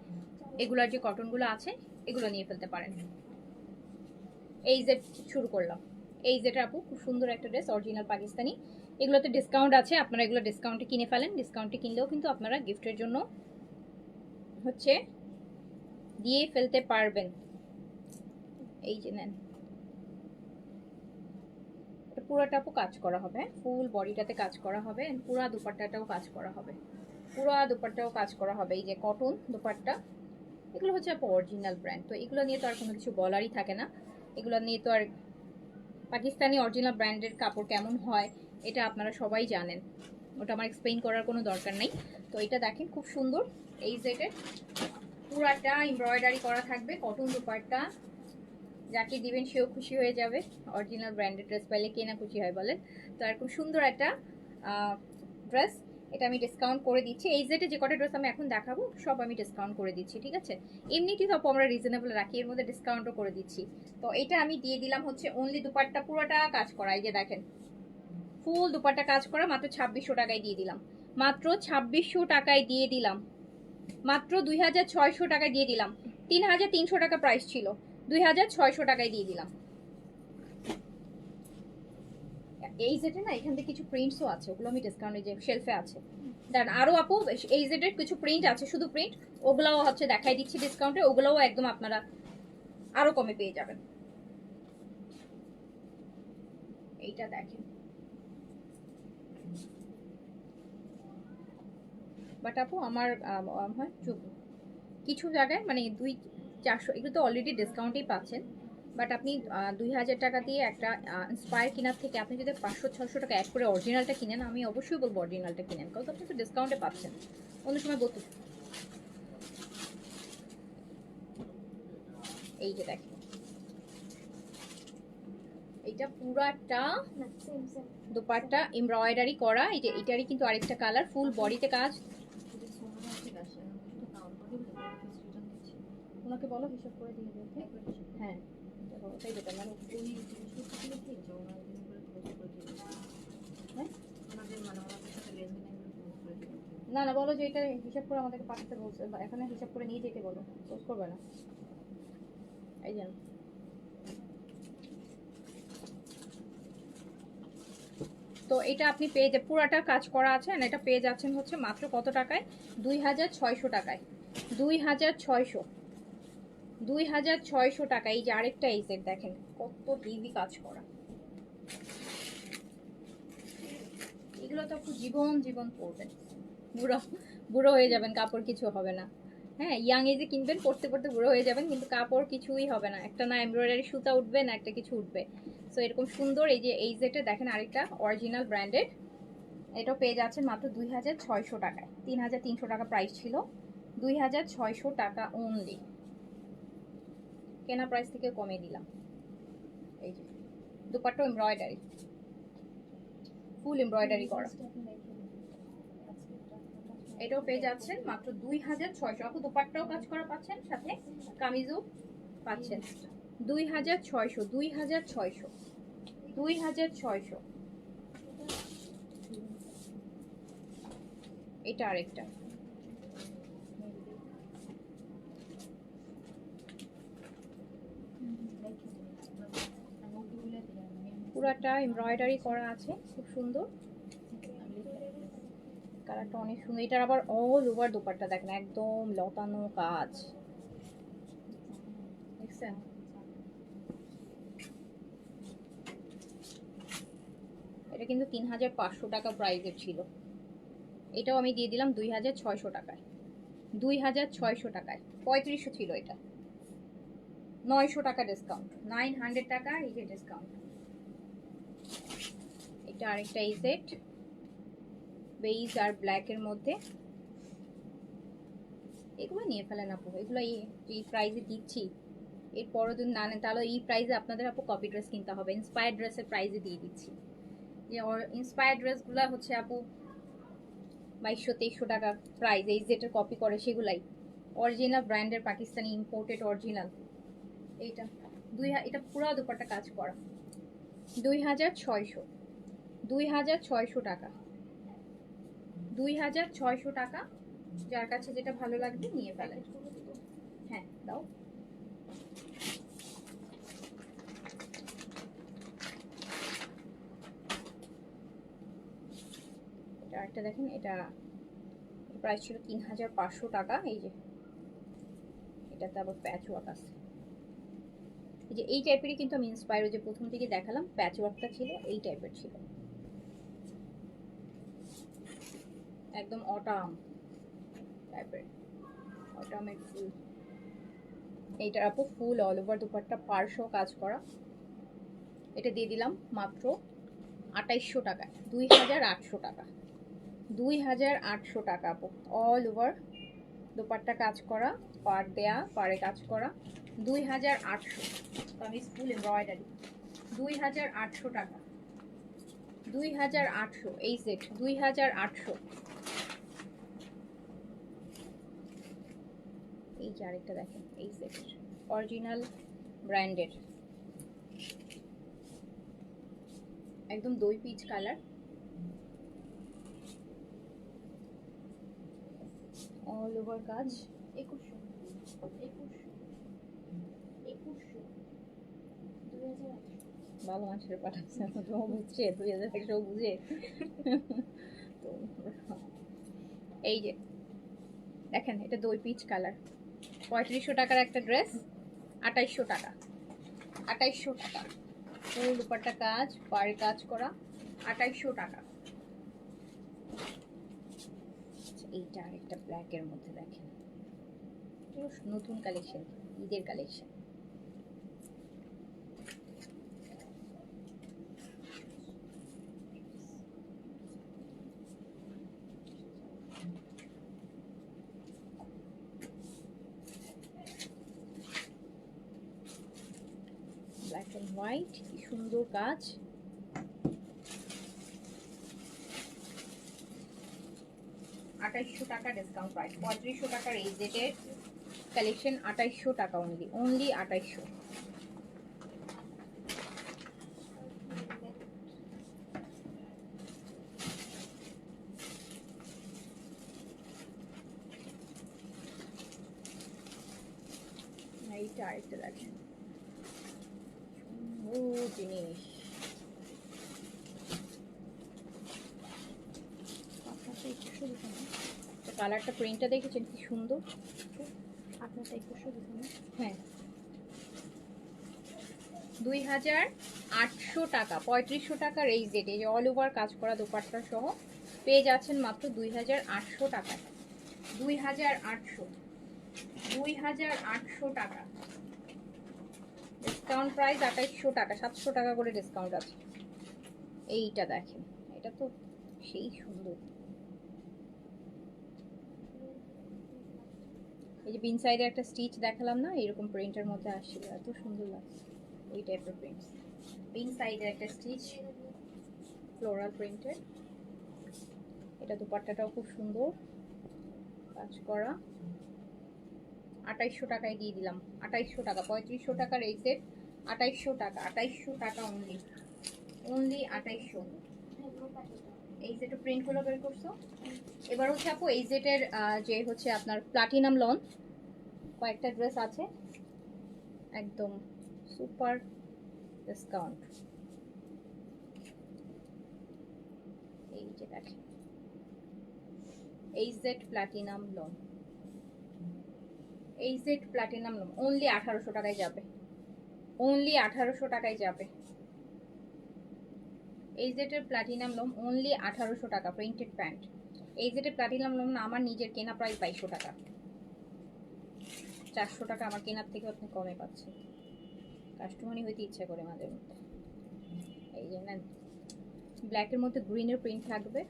এগুলার যে কটনগুলো আছে এগুলো নিয়ে ফেলতে পারেন। এইজেড শুরু করলাম। এইজেড আপু খুব সুন্দর একটা ড্রেস, অরিজিনাল পাকিস্তানি। এগুলোতে ডিসকাউন্ট আছে, আপনারা এগুলো ডিসকাউন্টে কিনে ফেলেন। ডিসকাউন্টে কিনলেও কিন্তু আপনারা গিফটের জন্য হচ্ছে দিয়ে ফেলতে পারবেন। এই যে নেন, পুরোটা আপু কাজ করা হবে, ফুল বডিটাতে কাজ করা হবে, পুরা দুপাট্টাটাও কাজ করা হবে, পুরা দুপাট্টাও কাজ করা হবে। এই যে কটন দুপাট্টা, এগুলো হচ্ছে আপু অরিজিনাল ব্র্যান্ড। তো এগুলো নিয়ে তো আর কোনো কিছু বলারই থাকে না। এগুলো নিয়ে তো আর পাকিস্তানি অরিজিনাল ব্র্যান্ডের কাপড় কেমন হয় এটা আপনারা সবাই জানেন, ওটা আমার এক্সপ্লেইন করার কোনো দরকার নেই। তো এটা দেখেন খুব সুন্দর, এই সেটের পুরাটা এমব্রয়ডারি করা থাকবে, কটন দুপাট্টা, যাকে দিবেন সেও খুশি হয়ে যাবে। অরিজিনাল ব্র্যান্ডেড ড্রেস পাইলে কে না খুশি হয় বলেন। তো এরকম সুন্দর একটা ড্রেস, এটা আমি ডিসকাউন্ট করে দিচ্ছি। এই জেটে যে কটা ড্রেস আমি এখন দেখাবো সব আমি ডিসকাউন্ট করে দিচ্ছি, ঠিক আছে? এমনিতেই তো আমরা রিজনেবল রাখি, এর মধ্যে ডিসকাউন্টও করে দিচ্ছি। তো এটা আমি দিয়ে দিলাম হচ্ছে অনলি দুপাট্টা পুরোটা কাজ করা, এই যে দেখেন ফুল দুপাট্টা কাজ করা, মাত্র 2600 টাকায় দিয়ে দিলাম, মাত্র 2600 টাকায় দিয়ে দিলাম, মাত্র 2600 টাকায় দিয়ে দিলাম। 3300 টাকা প্রাইস ছিল, 2600 টাকায় দিয়ে দিলাম। এই জেটে না এখান থেকে কিছু প্রিন্টসও আছে, ওগুলো আমি ডিসকাউন্টে যে শেলফে আছে দেন আরো আপু এই জেটের কিছু প্রিন্ট আছে, শুধু প্রিন্ট, ওগুলাও হচ্ছে দেখাই দিচ্ছি ডিসকাউন্টে, ওগুলাও একদম আপনারা আরো কমে পেয়ে যাবেন। এইটা দেখেন, বাট আপু আমার হয় কিছু জায়গায় মানে 200-400 এগুলো তো অলরেডি ডিসকাউন্টেই পাচ্ছেন। বাট আপনি 2000 টাকা দিয়ে একটা ইন্সপায়ার কেনার থেকে আপনি যদি 500-600 টাকা অ্যাড করে অরিজিনালটা কিনেন, আমি অবশ্যই বলবো অরিজিনালটা কিনেন, কারণ আপনি তো ডিসকাউন্টে পাচ্ছেন। অন্য সময় বলতে এই যে দেখেন এইটা পুরাটা দুপাট্টা এমব্রয়ডারি করা, এই যে এটারই কিন্তু আরেকটা কালার, ফুল বডিতে কাজ। ওনাকে বলো হিসাব করে দিয়ে দিতে। হ্যাঁ ওটাই বেটার, মানে না না বলো যে এটা হিসাব করে আমাদেরকে পাঠাতে বলছে, এখানে হিসাব করে নিয়ে যেতে বলো, পোজ করবে না। এই জানো তো এটা আপনি পেয়ে যে পুরাটা কাজ করা আছে, এটা পেয়ে যাচ্ছেন হচ্ছে মাত্র কত টাকায়? 2600 টাকায়, 2600, 2600 টাকা। এই যে আরেকটা এই সেট দেখেন কত হেভি কাজ করা, এগুলো তো একটু জীবন জীবন পরবেন, বুড়ো বুড়ো হয়ে যাবেন, কাপড় কিছু হবে না। হ্যাঁ ইয়াং এজে কিনবেন, পড়তে পড়তে বুড়ো হয়ে যাবেন, কিন্তু কাপড় কিছুই হবে না, একটা না এমব্রয়ডারি সুতা উঠবে না একটা কিছু উঠবে। সো এরকম সুন্দর এই যে এই সেটে দেখেন আরেকটা অরিজিনাল ব্র্যান্ডেড, এটাও পেয়ে যাচ্ছেন মাত্র 2600 টাকায়। 3300 টাকা প্রাইস ছিল, 2600 টাকা অনলি, কেনা প্রাইস থেকে কমে দিলাম। এই যে দুপাট্টা এমব্রয়ডারি, ফুল এমব্রয়ডারি করা, এটাও পেয়ে যাচ্ছেন মাত্র 2600। আপু দুপাট্টাও কাজ করা পাচ্ছেন, সাথে কামিজও পাচ্ছেন। 2600, 2600, 2600। এটা আরেকটা, পুরাটা এমব্রয়ডারি করা আছে, খুব সুন্দর কালারটা, অনেক সুন্দর। এটার আবার অল ওভার দোপাট্টা দেখেন একদম লতানো কাজ, দেখছেন? এটা কিন্তু 3500 টাকা প্রাইসের ছিল, এটাও আমি দিয়ে দিলাম 2600 টাকায়, 2600 টাকায়। 3500 ছিল এটা, 900 টাকা ডিসকাউন্ট, 900 টাকা এই যে ডিসকাউন্ট। এটা আরেকটা এই সেট বেইজ আর ব্ল্যাক এর মধ্যে, এগুলো নিয়ে ফেলেন আপু, এগুলো এই প্রাইসে দিচ্ছি, এরপরও যদি না নেন তাহলে এই প্রাইসে আপনাদের আপু কপি ড্রেস কিনতে হবে, ইন্সপায়ার্ড ড্রেসের প্রাইসে দিয়ে দিচ্ছি। ইন্সপায়ার্ড ড্রেসগুলো হচ্ছে আপু 2200-2300 টাকা প্রাইস, এই যেটার কপি করে সেগুলাই অরিজিনাল ব্র্যান্ডের পাকিস্তানি ইম্পোর্টেড অরিজিনাল। এইটা এটা পুরো দুপাট্টা কাজ করা 2600, 2600 টাকা, 2600 টাকা। যার কাছে যেটা ভালো লাগবে নিয়ে ফেলেন। হ্যাঁ দাও। এটা একটা দেখেন, এটা প্রাইস ছিল 3500 টাকা। এই যে এটাতে আবার প্যাচ ওয়ার্ক আছে, এই যে এই টাইপেরই কিন্তু আমি ইন্সপায়ার যে প্রথম থেকে দেখালাম প্যাচ ওয়ার্কটা ছিল এই টাইপের ছিল, একদম অটাম টাইপের, অটামের ফুল। এইটার আপু ফুল অল ওভার দুপাট্টা পার্শ্ব কাজ করা। এটা দিয়ে দিলাম মাত্র 2800 টাকা, 2800 টাকা, 2800 টাকা আপু। অল ওভার দুপাট্টা কাজ করা, পার দেয়া, পারে কাজ করা, 2800। কামিজ ফুল এমব্রয়ডারি, 2800 টাকা, 2800। এই সেট 2800। এই যে আরেকটা দেখেন, এই সেট অরিজিনাল ব্র্যান্ডেড, একদম দই পিচ কালার, অল ওভার কাজ। 2100, 2100, 2800। ভালো মানুষের পাঠাচ্ছে, বুঝছে 2100 বুঝে। তো এই যে দেখেন, এটা দই পিচ কালার, 3500 টাকার একটা ড্রেস, 2800 টাকা, 2800 টাকা। ফুল দুপাট্টা কাজ, পাড়ে কাজ করা, 2800 টাকা। এইটা আরেকটা ব্ল্যাকের মধ্যে দেখেন, নতুন কালেকশন, ঈদের কালেকশন। ব্ল্যাক এন্ড হোয়াইট, কি সুন্দর কাজ। $2800 টাকা ডিসকাউন্ট প্রাইস, 3500 টাকার এই জেটের কালেকশন, 2800 টাকা অনলি, অনলি 2800। এইটা আরেকটা দেখেন, ও জিনিস কালারটা, প্রিন্টটা দেখেছেন কি সুন্দর, আপনারটা একটু হ্যাঁ। 2800 টাকা, 3500 টাকার এই জেট, এই যে অল ওভার কাজ করা দোপাট্টা সহ পেয়ে যাচ্ছেন মাত্র 2800 টাকায়। 2800, 2800 টাকা ডিসকাউন্ট প্রাইস, 2800 টাকা, 700 টাকা করে ডিসকাউন্ট আছে। এইটা দেখেন, এটা তো সেই সুন্দর, এই যে বিন সাইডে একটা স্টিচ দেখালাম না, এরকম প্রিন্টের মধ্যে আসছিল, এত সুন্দর লাগছে এই টাইপের প্রিন্ট। বিন সাইডে একটা স্টিচ ফ্লোরাল প্রিন্টের, এটা দুপাট্টাটাও খুব সুন্দর কাজ করা। 2800 টাকায় দিয়ে দিলাম, 2800 টাকা, 3500 টাকার এই সেট, 2800 টাকা, 2800 টাকা অনলি, অনলি 2800। এই সেটের প্রিন্টগুলো বের করছো। এবার হচ্ছে আপু এই সেটের যে হচ্ছে আপনার প্লাটিনাম লন কয়েকটা ড্রেস আছে, একদম সুপার ডিসকাউন্ট। এই যে দেখেন, এই সেট প্লাটিনাম লন, এই সেট প্লাটিনাম লন অনলি 1800 টাকায় যাবে, অনলি 1800 টাকায় যাবে। এই সেটের প্লাটিনাম লোম অনলি 1800 টাকা, প্রিন্টেড প্যান্ট। এই সেটের প্লাটিনাম লোম না, আমার নিজের কেনা প্রাইস 2200 টাকা, 400 টাকা আমার কেনার থেকে আপনি কমে পাচ্ছেন, কাস্টমারই হইতে ইচ্ছা করে মাঝে মধ্যে। এই যে নেন, ব্ল্যাকের মধ্যে গ্রিনের প্রিন্ট থাকবে,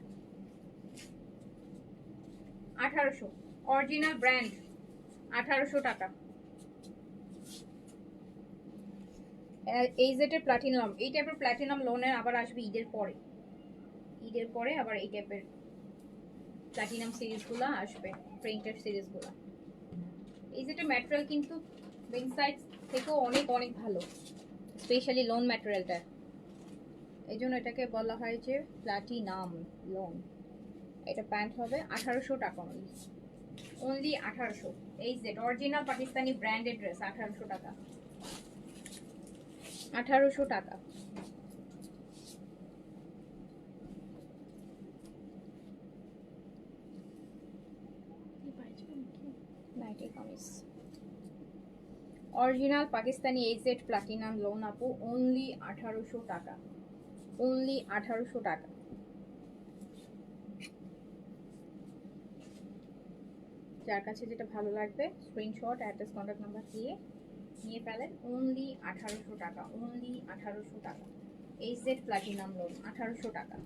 1800, অরিজিনাল ব্র্যান্ড, 1800 টাকা। এই জেটের প্লাটিনাম, এই টাইপের প্লাটিনাম লোনের আবার আসবে ঈদের পরে, ঈদের পরে আবার এই টাইপের প্লাটিনাম সিরিজগুলো আসবে, প্রিন্টেড সিরিজগুলো। এই যেটা ম্যাটেরিয়াল কিন্তু বেন সাইড থেকেও অনেক অনেক ভালো, স্পেশালি লোন ম্যাটেরিয়ালটা, এই জন্য এটাকে বলা হয় যে প্লাটিনাম লোন। এটা প্যান্ট হবে 1800 টাকা অনলি 1800। এই set original Pakistani branded dress 1800 টাকা, 1800 টাকা। নাইটি কামিজ অরিজিনাল পাকিস্তানি এই সেট প্লাটিনাম লোন আপু অনলি 1800 টাকা, অনলি 1800 টাকা। যার কাছে যেটা ভালো লাগবে স্ক্রিনশট, অ্যাড্রেস, কন্ট্যাক্ট নাম্বার দিয়ে নিয়ে ফেলেন। অনলি 1800 টাকা, অনলি 1800 টাকা। এই সেট প্লাটিনাম লোন 1800 টাকা।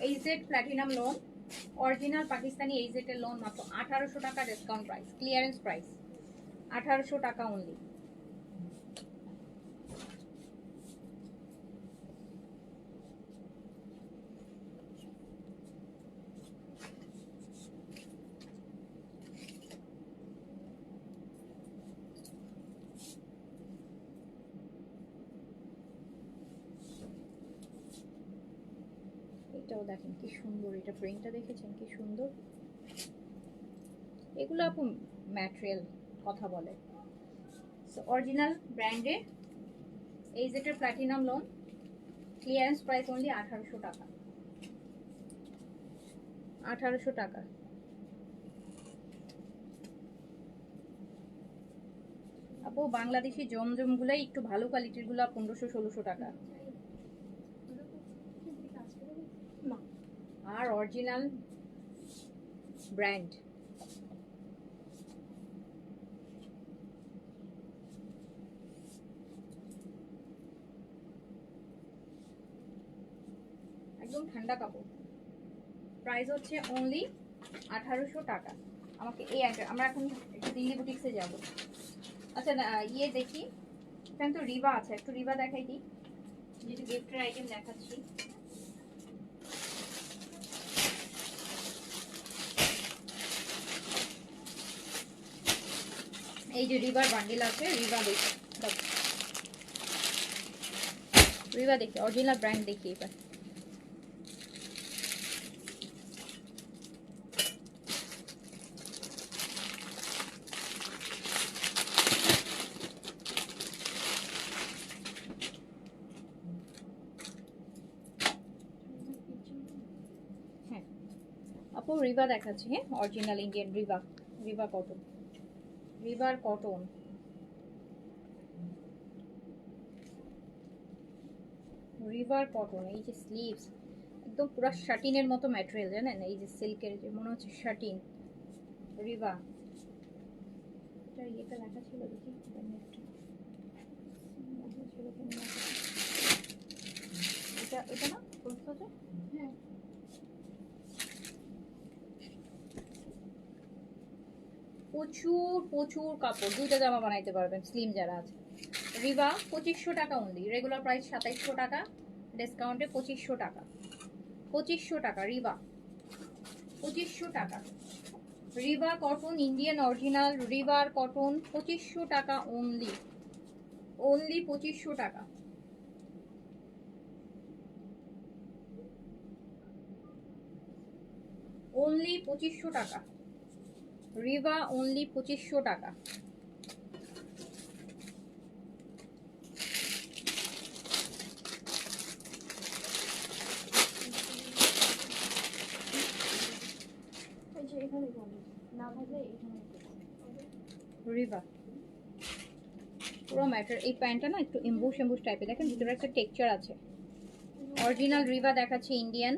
এই set platinum loan original Pakistani এই সেটের লোন মাত্র 1800 টাকা, ডিসকাউন্ট প্রাইস, ক্লিয়ারেন্স প্রাইস 1800 টাকা অনলি। এটাও দেখেন কি সুন্দর, এটা প্রিন্টটা দেখেছেন কি সুন্দর। এগুলো আপু ম্যাটেরিয়াল কথা বলে। অরিজিনাল ব্র্যান্ডের এই যেটার platinum loan, clearance price only 1800 টাকা, 1800 টাকা। আপু বাংলাদেশি জমজম গুলাই একটু ভালো কোয়ালিটির গুলা 1500-1600 টাকা, আর অরিজিনাল ব্র্যান্ড। একদম ঠান্ডা কাপড়, প্রাইস হচ্ছে অনলি 1800 টাকা। আমাকে এই আমরা এখন দিল্লি বুটিক্সে যাব। আচ্ছা ইয়ে দেখি, এখানে তো রিবা আছে, একটু রিবা দেখাই দিই, যেটা গিফটের আইটেম দেখাচ্ছি। এই যে রিবার বান্ডিল আছে, রিবা দেখি, রিবা দেখি অরিজিনাল ব্র্যান্ড দেখি এবার। হ্যাঁ আপু রিবা দেখাচ্ছি, হ্যাঁ অরিজিনাল ইন্ডিয়ান রিবা, রিবা cotton, river cotton. River cotton, এই যে স্লিভস একদম পুরো শাটিনের মতো ম্যাটেরিয়াল, জানেন এই যে সিল্কের, যে মনে হচ্ছে শাটিন। রিভা এটা ইয়েটা লেখা ছিল, দেখি এটা, এটা না বলছো যে হ্যাঁ, প্রচুর প্রচুর কাপড়, দুইটা জামা বানাইতে পারবেন স্লিম যারা আছে। রিভা 2500 টাকা অনলি, রেগুলার প্রাইস 2700 টাকা, ডিসকাউন্টে 2500 টাকা, 2500 টাকা রিভা, 2500 টাকা। রিভা কটন ইন্ডিয়ান অরিজিনাল রিভার কটন 2500 টাকা অনলি, অনলি 2500 টাকা। অনলি 2500 টাকা রিভা, অনলি 2500 টাকা। রিভা পুরো ম্যাটার। এই প্যান্টটা না একটু এমবুশ এমবুশ টাইপের, দেখেন ভিতরে একটা টেক্সচার আছে, অরিজিনাল রিবা দেখাচ্ছে ইন্ডিয়ান,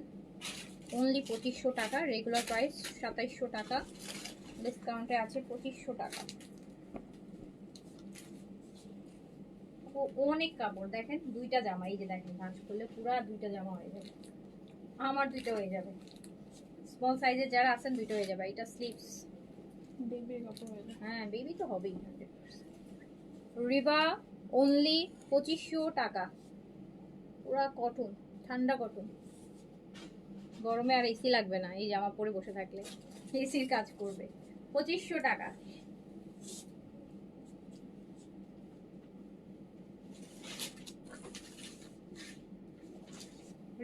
অনলি 2500 টাকা, রেগুলার প্রাইস 2700 টাকা, ডিসকাউন্টে আছে 2500 টাকা। অনেক কাপড় দেখেন, দুইটা জামা, এই যে দেখেন ভাঁজ করলে পুরো দুইটা জামা হয়ে যাবে, আমার দুইটা হয়ে যাবে, স্মল সাইজের যারা আছেন দুইটা হয়ে যাবে। এটা স্লিভস, বেবি কাপড় হয়ে যায়। হ্যাঁ বেবি তো হবেই। রিবা অনলি 2500 টাকা, পুরা কটন, ঠান্ডা কটন, গরমে আর এসি লাগবে না, এই জামা পরে বসে থাকলে এসির কাজ করবে। 2500 টাকা।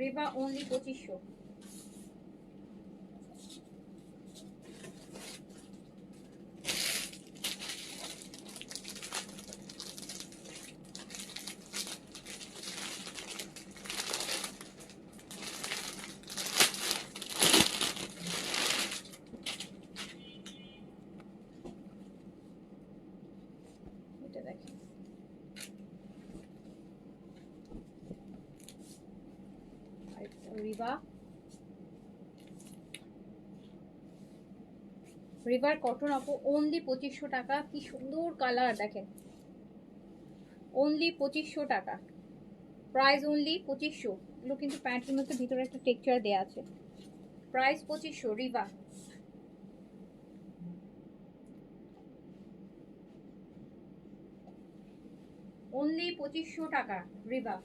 রিবা অনলি 2500। এটা দেখেন, রিবা, রিভার কটন আপু অনলি 2500 টাকা। কি সুন্দর কালার দেখেন, অনলি 2500 টাকা, প্রাইস অনলি 2500। এগুলো কিন্তু প্যান্টের মধ্যে ভিতরে একটা টেক্সচার দেয়া আছে, প্রাইস 2500। রিবা অনলি 2500 টাকা, রিবা।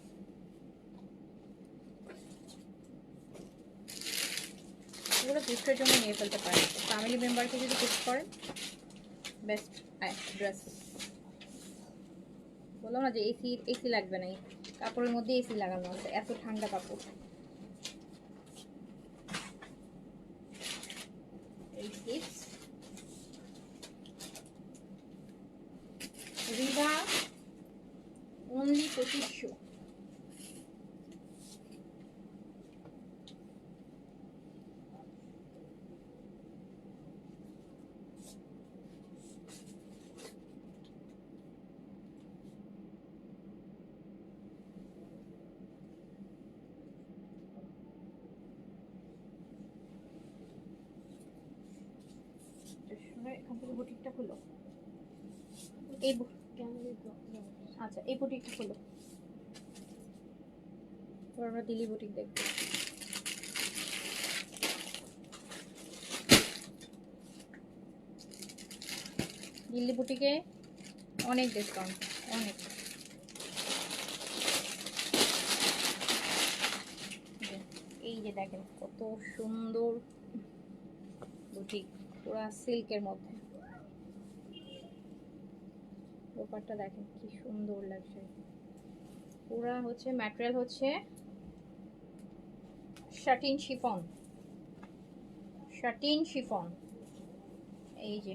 এগুলো গিফটের জন্য নিয়ে ফেলতে পারেন, ফ্যামিলি মেম্বারকে যদি গিফট করেন বেস্ট ড্রেস। বললাম না যে এসি লাগবে না, কাপড়ের মধ্যে এসি লাগানো আছে, এত ঠান্ডা কাপড়। এই টিপস রিবা অনলি 2500। এখান থেকে বুটিকটা খুলো, এই আচ্ছা এই বুটিকটা খুলো, আমরা দিল্লি বুটিক দেখবো। দিল্লি বুটিকে অনেক ডিসকাউন্ট, অনেক। এই যে দেখেন কত সুন্দর বুটিক, পুরা সিল্কের মধ্যে। ব্যাপারটা দেখেন কি সুন্দর লাগছে, পুরা হচ্ছে ম্যাটেরিয়াল হচ্ছে শাটিন শিফন, শাটিন শিফন। এই যে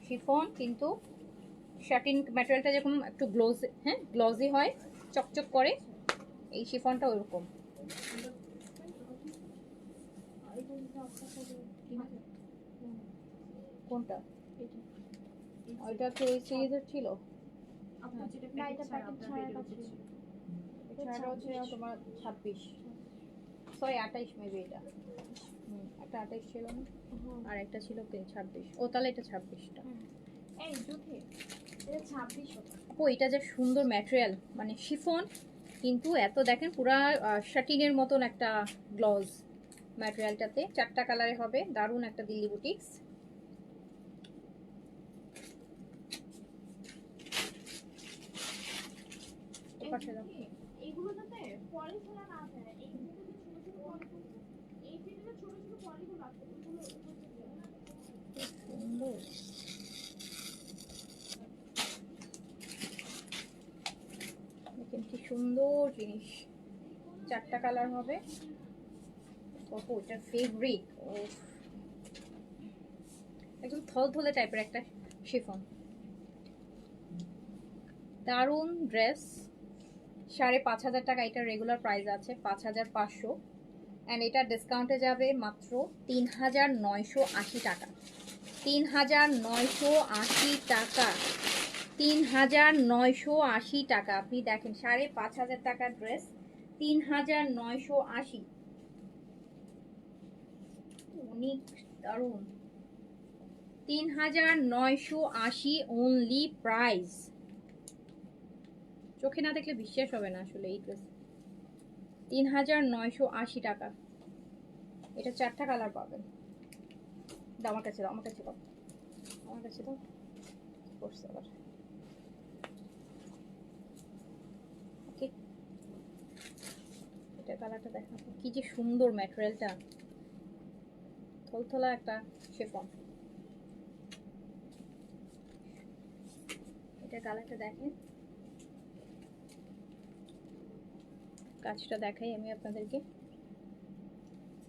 শিফন, কিন্তু শাটিন ম্যাটেরিয়ালটা যেরকম একটু গ্লোজি, হ্যাঁ গ্লোজি হয়, চকচক করে, এই শিফনটা ওরকম। কোনটা? ওইটা কি ওই সিরিজের ছিল? এছাড়া হচ্ছে তোমার 26, সরি 28 মেবি, এটা একটা 28 ছিল না, আর একটা ছিল 26। ও তাহলে এটা 26টা। এই জুথি এটা 2600 টাকা। ও এটা যে সুন্দর ম্যাটেরিয়াল, মানে শিফন কিন্তু এত দেখেন পুরা শাটিনের মতন একটা গ্লজ ম্যাটেরিয়ালটাতে, 4টা কালারে হবে, দারুণ একটা দিল্লি বুটিক্স। এইগুলো যাতে পলি ছাড়া না থাকে, এইগুলো যে ছোট ছোট পলি, এই ভিতরে ছোট ছোট পলিগুলো আছে, এগুলো সুন্দর। দেখেন কি সুন্দর জিনিস, 4টা কালার হবে। কত এটা ফেব্রিক, ও একদম থলথলে টাইপের একটা শিফন, দারুণ ড্রেস। 5500 টাকা, এটা রেগুলার প্রাইস আছে 5500, অ্যান্ড এটা ডিসকাউন্টে যাবে মাত্র 3980 টাকা, 3980 টাকা। ৩,৯৮০ টাকা। আপনি দেখেন ৫,৫০০ টাকার ড্রেস ৩,৯৮০, অনেক দারুণ। ৩,৯৮০ অনলি প্রাইস। চোখে না দেখলে বিশ্বাস হবে না আসলে এই ড্রেস। ৩,৯৮০ টাকা। এটা 4টা কালার পাবেন। দাও আমার কাছে, দাও আমার কাছে, দাও আমার কাছে, দাও করছে আবার। ওকে, এটা কালারটা দেখাবো, কি যে সুন্দর ম্যাটেরিয়ালটা, থলথলা একটা শিফন। এটা কালারটা দেখেন, কাজটা দেখাই আমি আপনাদেরকে।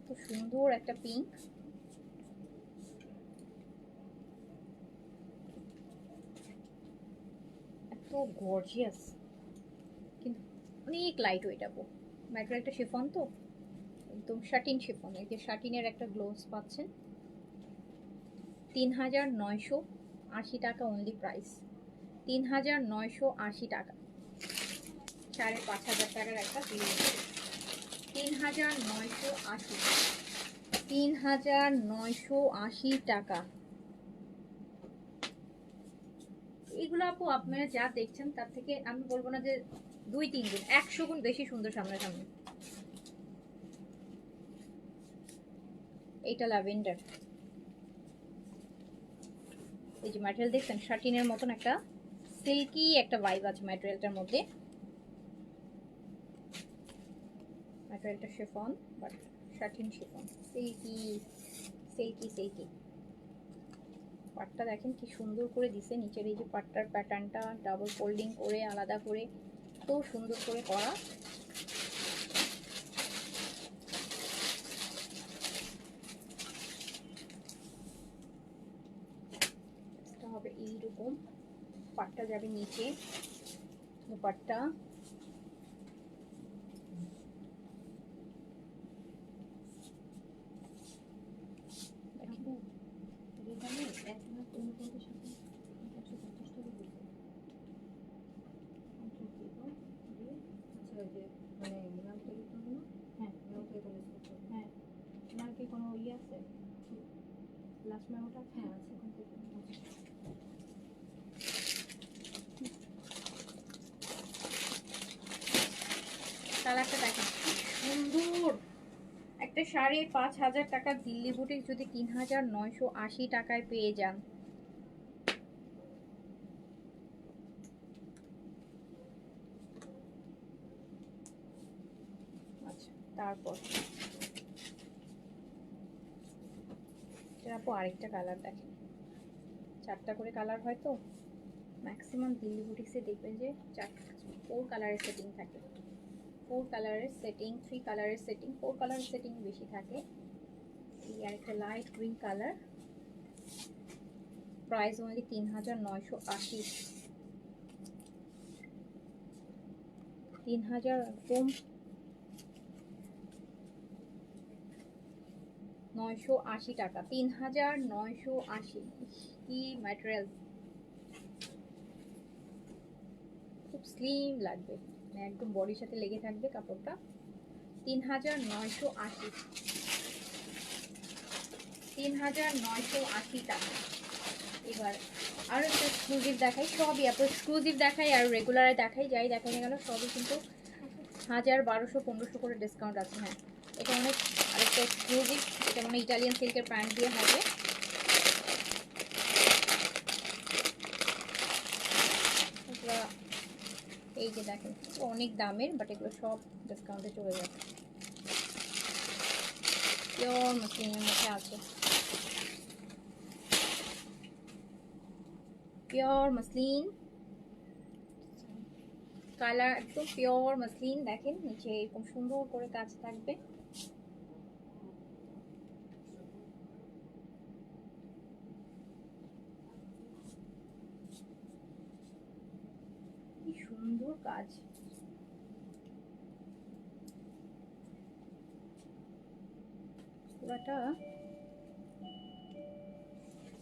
তো সুন্দর একটা পিঙ্ক, এত গর্জিয়াস, কিন্তু অনেক লাইট ওয়েট আপু। ম্যাটেরিয়ালটা শিফন তো একদম শাটিন শিফন। এই যে শাটিনের একটা গ্লোভস পাচ্ছেন। ৩,৯৮০ টাকা অনলি প্রাইস। ৩,৯৮০ টাকা, ৫,৫০০ টাকার একটা বিল। ৩,৯৮০, ৩,৯৮০ টাকা। এগুলো আপু আপনারা যা দেখছেন তার থেকে আমি বলবো না যে 2-3 গুণ, 100 গুণ বেশি সুন্দর সামনাসামনি। এইটা ল্যাভেন্ডার। এই যে ম্যাটেরিয়াল দেখছেন, শাটিনের মতন একটা সিল্কি একটা ভাইব আছে ম্যাটেরিয়ালটার মধ্যে। ম্যাটেরিয়ালটা chiffon, but satin chiffon, silky silky silky. পাটটা দেখেন কি সুন্দর করে দিছে, নিচের এই যে পাটটার প্যাটার্নটা ডাবল ফোল্ডিং করে আলাদা করে তো সুন্দর করে করা। এটা হবে এইরকম, পাটটা যাবে নিচে, পাটটা কোনো ইয়ে আছে লাস্ট মেমোটা? হ্যাঁ আছে। কালারটা দেখেন সুন্দর একটা 5,500 টাকা দিল্লি বুটিক যদি ৩,৯৮০ টাকায় পেয়ে যান, আচ্ছা তারপর আপু আরেকটা কালার দেখেন, 4টা করে কালার হয় তো ম্যাক্সিমাম দিল্লি বুটিক্সে দেখবেন যে 4 কালারের সেটিং থাকে, 4 কালারের সেটিং, 3 কালারের সেটিং, 4 কালারের সেটিং বেশি থাকে। এই আরেকটা light green colour, price only ৩,৯৮০। ৩,০০০ একদম ৯৮০ টাকা, ৩,৯৮০। কি ম্যাটেরিয়াল, খুব স্লিম লাগবে, মানে একদম বডির সাথে লেগে থাকবে কাপড়টা। ৩,৯৮০, ৩,৯৮০ টাকা। এবার আরো একটা এক্সক্লুসিভ দেখাই, সবই আপু এক্সক্লুসিভ দেখাই আর রেগুলারে দেখাই, যাই দেখাই না কেন সবই কিন্তু ১,০০০, ১,২০০, ১৫০০ করে ডিসকাউন্ট আছে। হ্যাঁ এটা অনেক আরেকটা এক্সক্লুসিভ, এটা মানে ইটালিয়ান সিল্কের প্যান্ট দিয়ে হবে। এই যে দেখেন অনেক দামের, বাট এগুলো সব ডিসকাউন্টে চলে যাবে। পিওর মসলিনের মধ্যে আছে, পিওর মসলিন কালার, একদম পিওর মসলিন। দেখেন নিচে এরকম সুন্দর করে কাজ থাকবে। কি সুন্দর কাজ, পুরাটা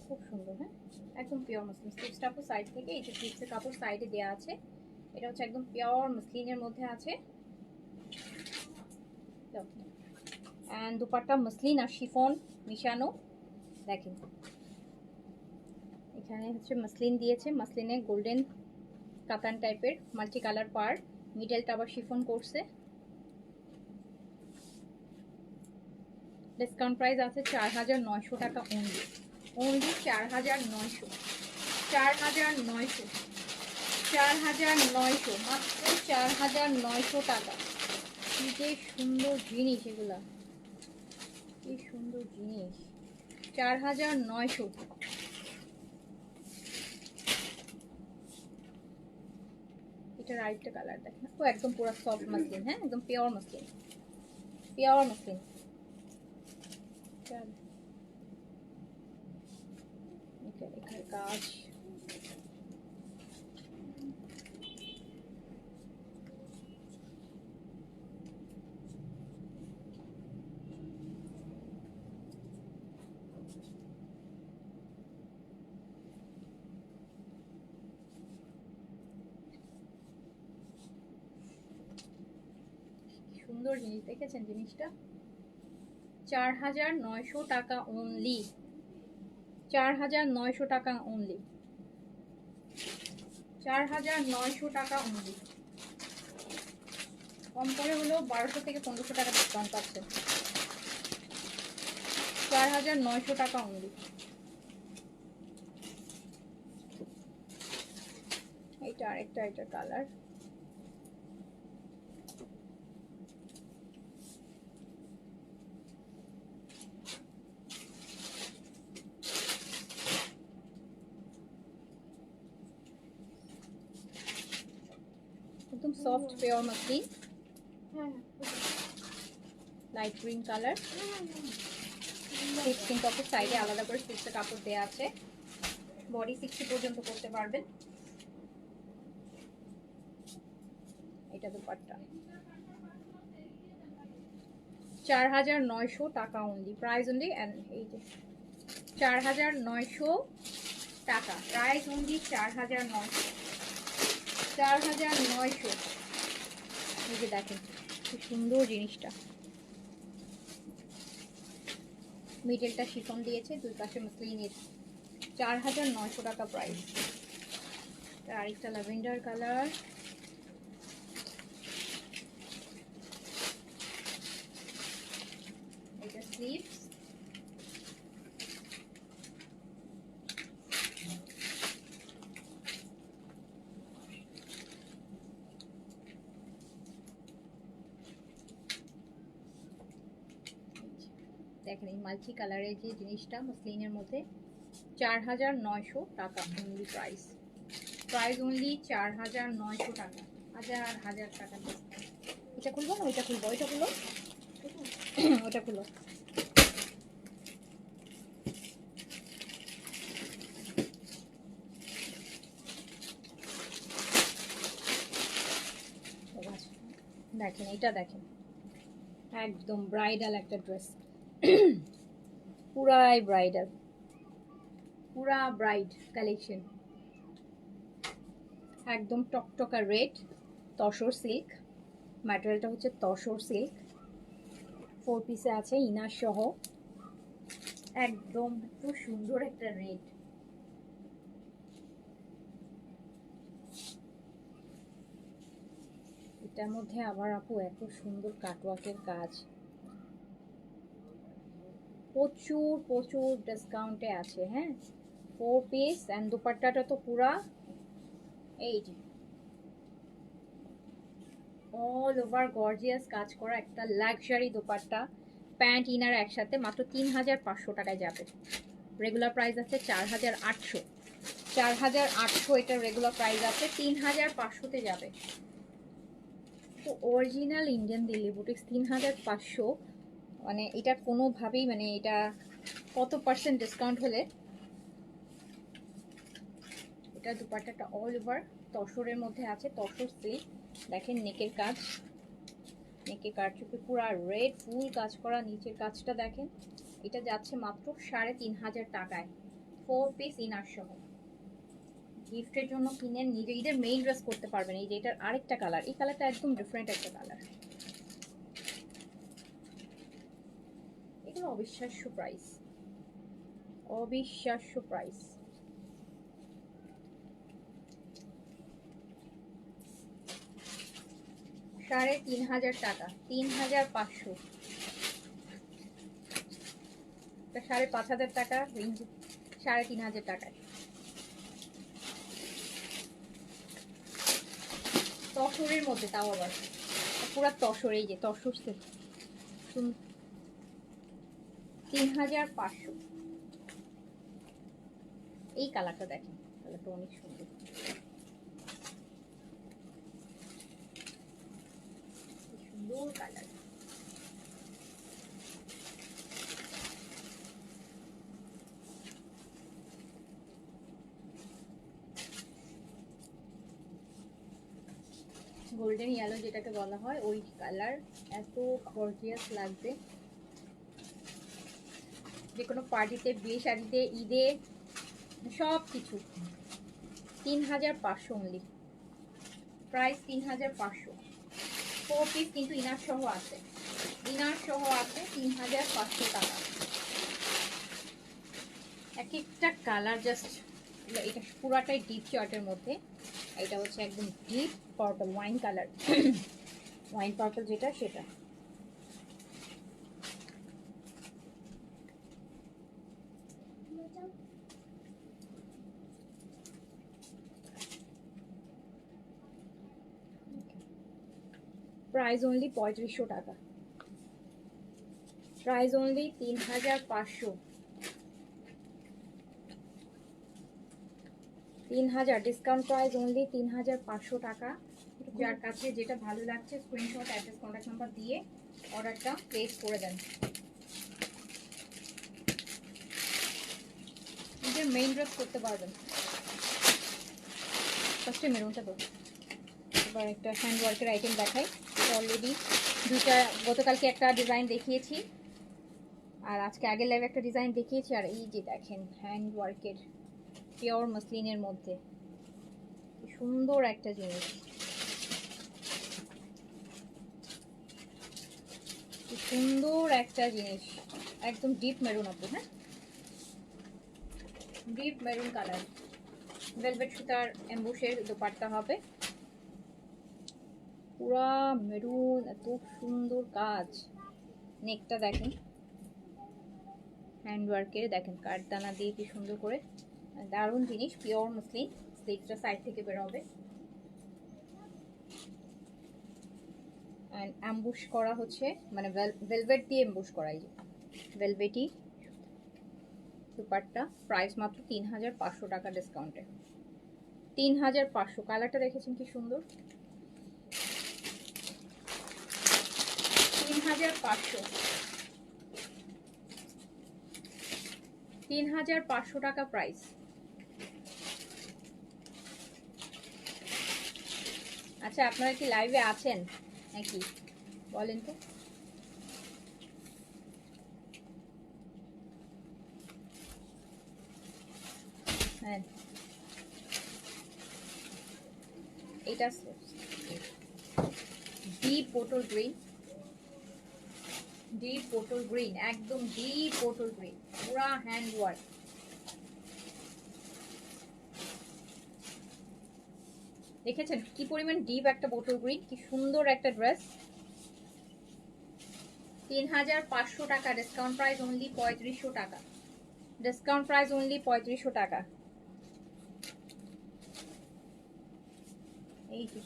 খুব সুন্দর। হ্যাঁ, একদম পিওর মসলিন। স্লিপসটা আপু সাইড থেকে, এই যে স্লিপসের কাপড় সাইডে দেওয়া আছে, এটা হচ্ছে একদম পিওর মসলিনের মধ্যে আছে। অ্যান্ড দুপাট্টা মসলিন আর শিফন মিশানো। দেখেন এখানে হচ্ছে মসলিন দিয়েছে, মসলিনে গোল্ডেন কাতান টাইপের মাল্টি কালার পার, মিডলটা আবার শিফন করছে। ডিসকাউন্ট প্রাইস আছে 4900 টাকা অনলি, অনলি 4900, 4900, 4900, মাত্র 4900 টাকা। কি যে সুন্দর জিনিস এগুলা, কি সুন্দর জিনিস। 4900। এটার আরেকটা কালার দেখেন, ও একদম পুরো সফট মাসলিন। হ্যাঁ, একদম পিওর মাসলিন, পিওর মাসলিন। এখানে কাজ, সুন্দর জিনিস দেখেছেন জিনিসটা। 4900 টাকা অনলি, 4900 টাকা অনলি, 4900 টাকা অনলি। কম করে হলেও 1200 থেকে 1500 টাকা ডিসকাউন্ট পাচ্ছেন। 4900 টাকা অনলি। এটা আরেকটা, এটা কালার। একদম soft pure muslin, light green colour. কিন্তু আপু সাইডে আলাদা করে স্লিপসের কাপড় দেওয়া আছে, বডি 60 পর্যন্ত করতে পারবেন। এটা দুপাট্টা, 4900 টাকা অনলি, প্রাইস অনলি। এন্ড এই যে 4900 টাকা, প্রাইস অনলি 4900, 4900। এই যে দেখেন কি সুন্দর জিনিসটা, মিডলটা শিফন দিয়েছে, দুই পাশে মসলিনের। 4900 টাকা প্রাইস। আরেকটা ল্যাভেন্ডার কালার, এটা স্লিভস। দেখেন এই মাল্টি কালারের যে জিনিসটা মসলিনের মধ্যে, 4900 টাকা অনলি প্রাইস, প্রাইস অনলি 4900 টাকা, হাজার হাজার টাকা ডিসকাউন্ট। এটা খুলবো না ওইটা খুলবো, ওইটা খুলো, ওটা খুলো। দেখেন এটা দেখেন, একদম ব্রাইডাল একটা ড্রেস, পুরাই ব্রাইডাল, পুরা ব্রাইড কালেকশন। একদম টকটকা রেড, তসর সিল্ক, ম্যাটেরিয়ালটা হচ্ছে তসর সিল্ক, 4 পিসে আছে ইনার সহ, একদম খুব সুন্দর একটা রেড। এটার মধ্যে আবার আপু এত সুন্দর কাটওয়ার্কের কাজ, প্রচুর প্রচুর ডিসকাউন্টে আছে। হ্যাঁ, 4 পিস অ্যান্ড দুপাট্টাটা তো পুরা এই যে অল ওভার গর্জিয়াস কাজ করা একটা লাক্সারি দোপাট্টা, প্যান্ট ইনার একসাথে, মাত্র 3500 টাকায় যাবে। রেগুলার প্রাইস আছে 4800, 4800 এটা রেগুলার প্রাইস আছে, 3500-তে যাবে। তো অরিজিনাল ইন্ডিয়ান দিল্লি বুটিক্স 3500, মানে এটা কোনোভাবেই, মানে এটা কত পার্সেন্ট ডিসকাউন্ট হলে। এটা দুপাট্টাটা অল ওভার তসরের মধ্যে আছে, তসর সিল্ক। দেখেন নেকের কাজ, নেকে কারচুপি পুরো রেড ফুল কাজ করা, নিচের কাজটা দেখেন। এটা যাচ্ছে মাত্র 3500 টাকায়, 4 পিস ইনার সহ। গিফটের জন্য কিনে নিজে ঈদের মেইন ড্রেস করতে পারবেন। এই যে এটার আরেকটা কালার, এই কালারটা একদম ডিফারেন্ট একটা কালার। এগুলো অবিশ্বাস্য প্রাইস, অবিশ্বাস্য প্রাইস। $3,500 টাকা, 3,500, 5,500 টাকা, 3,500 টাকায়। তসরের মধ্যে, তাও আবার পুরা তসর, এই যে তসর, 3,500। এই কালারটা দেখেন, কালারটা অনেক সুন্দর। সুন্দর কালার। গোল্ডেন ইয়েলো যেটাকে বলা হয়, ওই কালার, এত গর্জিয়াস লাগবে যে কোনো পার্টিতে, বিয়ে শাড়িতে, ঈদে, সব কিছু। 3,500 অনলি, প্রাইস 3,500। 4 পিস কিন্তু ইনার সহ আছে, ইনার সহ আছে, 3,500 টাকা। এক একটা কালার জাস্ট, এটা পুরাটাই ডিপ চার্টের মধ্যে। এটা হচ্ছে একদম deep purple, wine colour, wine purple যেটা সেটা। প্রাইস অনলি 3,500 টাকা, price only 3,500। 3,000 discount price only 3,500 টাকা। যার কাছে যেটা ভালো লাগছে স্ক্রিনশট, অ্যাড্রেস, কন্ট্যাক্ট নাম্বার দিয়ে অর্ডারটা প্লেস করে দেন। নিজের মেইন ড্রেস করতে পারবেন। ফার্স্টে মেরুনটা তো, এবার একটা হ্যান্ড ওয়ার্কের আইটেম দেখাই। অলরেডি দুইটা, গতকালকে একটা ডিজাইন দেখিয়েছি আর আজকে আগের লাইভে একটা ডিজাইন দেখিয়েছি। আর এই যে দেখেন হ্যান্ড ওয়ার্কের পিওর মসলিনের মধ্যে সুন্দর একটা জিনিস, সুন্দর একটা জিনিস, একদম ডিপ মেরুন আপু, হ্যাঁ ডিপ মেরুন কালার, ভেলভেট সুতার এমবুশের দোপাট্টা হবে, পুরা মেরুন, এত সুন্দর কাজ। নেকটা দেখেন হ্যান্ড ওয়ার্কের, দেখেন কাঠদানা দিয়ে কি সুন্দর করে, দারুণ জিনিস, পিওর মসলিন। স্লিভসটা সাইড থেকে বের হবে, অ্যান্ড অ্যাম্বুশ করা হচ্ছে, মানে ভেলভেট দিয়ে অ্যাম্বুশ করা, এই যে ভেলভেটি দুপাট্টা। প্রাইস মাত্র 3,500 টাকা ডিসকাউন্টে, 3,500। কালারটা দেখেছেন কি সুন্দর, 3,500, 3,500 টাকা প্রাইস। আচ্ছা আপনারা কি লাইভে আছেন নাকি বলেন তো? হ্যাঁ, এটা ডিপ পটল গ্রিন, ডিপ পটল গ্রিন, একদম ডিপ পটল গ্রিন, পুরা হ্যান্ড ওয়ার্ক। দেখেছেন কি পরিমাণ ডিপ একটা পটল গ্রিন, কি সুন্দর একটা ড্রেস। 3,500 টাকা ডিসকাউন্ট প্রাইস অনলি 3,500 টাকা, ডিসকাউন্ট প্রাইস অনলি 3,500 টাকা। এই যে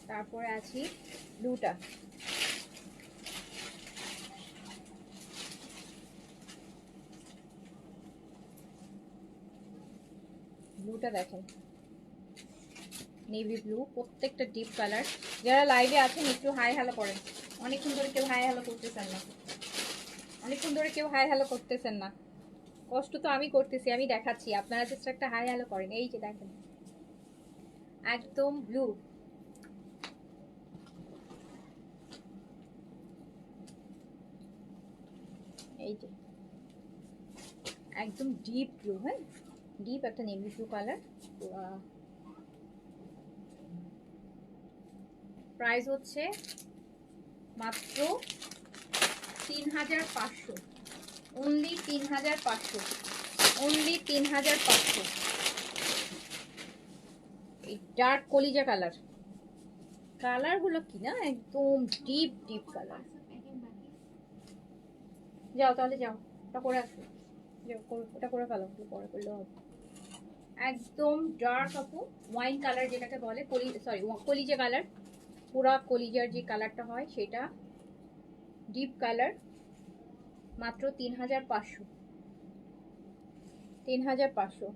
তারপরে আছি ব্লুটা, ব্লুটা দেখেন, নেভি ব্লু, প্রত্যেকটা ডিপ কালার। যারা লাইভে আছেন একটু হাই হ্যালো করেন, অনেকক্ষণ ধরে কেউ হাই হ্যালো করতেছেন না, অনেকক্ষণ ধরে কেউ হাই হ্যালো করতেছেন না। কষ্ট তো আমি করতেছি, আমি দেখাচ্ছি, আপনারা জাস্ট একটা হাই হ্যালো করেন। এই যে দেখেন একদম ব্লু, এই যে একদম ডিপ ব্লু, হ্যাঁ ডিপ একটা নেভি ব্লু কালার। প্রাইস হচ্ছে মাত্র 3500, অনলি 3500, অনলি 3500। এই ডার্ক কলিজা কালার, কালারগুলো কি না একদম ডিপ ডিপ কালার। যাও তাহলে যাও, ওটা করে আসো, ওটা করে ফেলো, পরে করলেও হবে। একদম ডার্ক আপু ওয়াইন কালার যেটাকে বলে, সরি কলিজা কালার, পুরা কলিজার যে কালারটা হয় সেটা, ডিপ কালার, মাত্র 3500, 3500।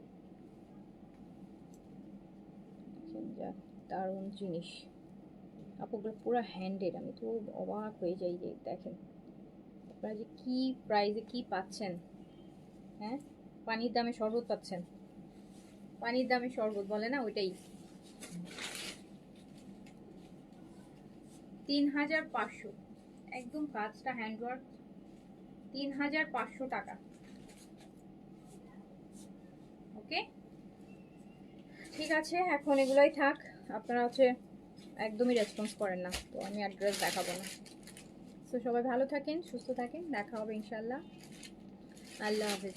দারুণ জিনিস আপুগুলো, পুরো হ্যান্ডেড। আমি তো অবাক হয়ে যাই যে দেখেন আপনারা যে কি প্রাইসে কি পাচ্ছেন। হ্যাঁ, পানির দামে শরবত পাচ্ছেন, পানির দামে শরবত বলে না ওইটাই। 3500, একদম কাজটা হ্যান্ডওয়ার্ক, 3500 টাকা। ওকে ঠিক আছে, এখন এগুলোই থাক। আপনারা হচ্ছে একদমই রেসপন্স করেন না, তো আমি অ্যাড্রেস দেখাবো না। তো সবাই ভালো থাকেন, সুস্থ থাকেন, দেখা হবে ইনশাল্লাহ। আল্লাহ হাফিজ।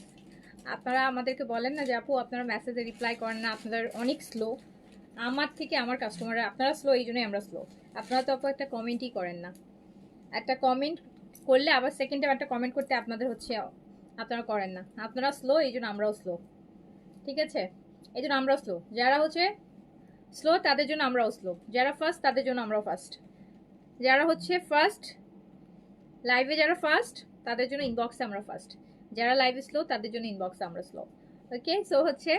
আপনারা আমাদেরকে বলেন না যে আপু আপনারা মেসেজে রিপ্লাই করেন না, আপনাদের অনেক স্লো। আমার থেকে আমার কাস্টমাররা, আপনারা স্লো, এই জন্যই আমরা স্লো। আপনারা তো আপু একটা কমেন্টই করেন না, একটা কমেন্ট করলে আবার সেকেন্ড টাইম একটা কমেন্ট করতে আপনাদের হচ্ছে, আপনারা করেন না। আপনারা স্লো, এই জন্য আমরাও স্লো, ঠিক আছে? এই জন্য আমরাও স্লো। যারা হচ্ছে স্লো তাদের জন্য আমরাও স্লো, যারা ফার্স্ট তাদের জন্য আমরাও ফার্স্ট, যারা হচ্ছে ফার্স্ট লাইভে, যারা ফার্স্ট তাদের জন্য ইনবক্সে আমরা ফার্স্ট, যারা লাইভে স্লো তাদের জন্য ইনবক্সে আমরা স্লো। ওকে, সো হচ্ছে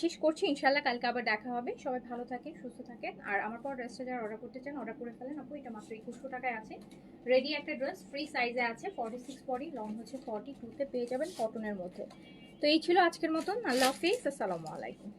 শেষ করছি, ইনশাল্লাহ কালকে আবার দেখা হবে। সবাই ভালো থাকেন, সুস্থ থাকেন। আর আমার পর ড্রেসটা যারা অর্ডার করতে চান অর্ডার করে ফেলেন আপু, এটা মাত্র 2100 টাকায় আছে। রেডি একটা ড্রেস, ফ্রি সাইজে আছে, 46 বডি, লং হচ্ছে 42তে পেয়ে যাবেন, কটনের মধ্যে। তো এই ছিল আজকের মতন। আল্লাহ হাফিজ, আসসালামু আলাইকুম।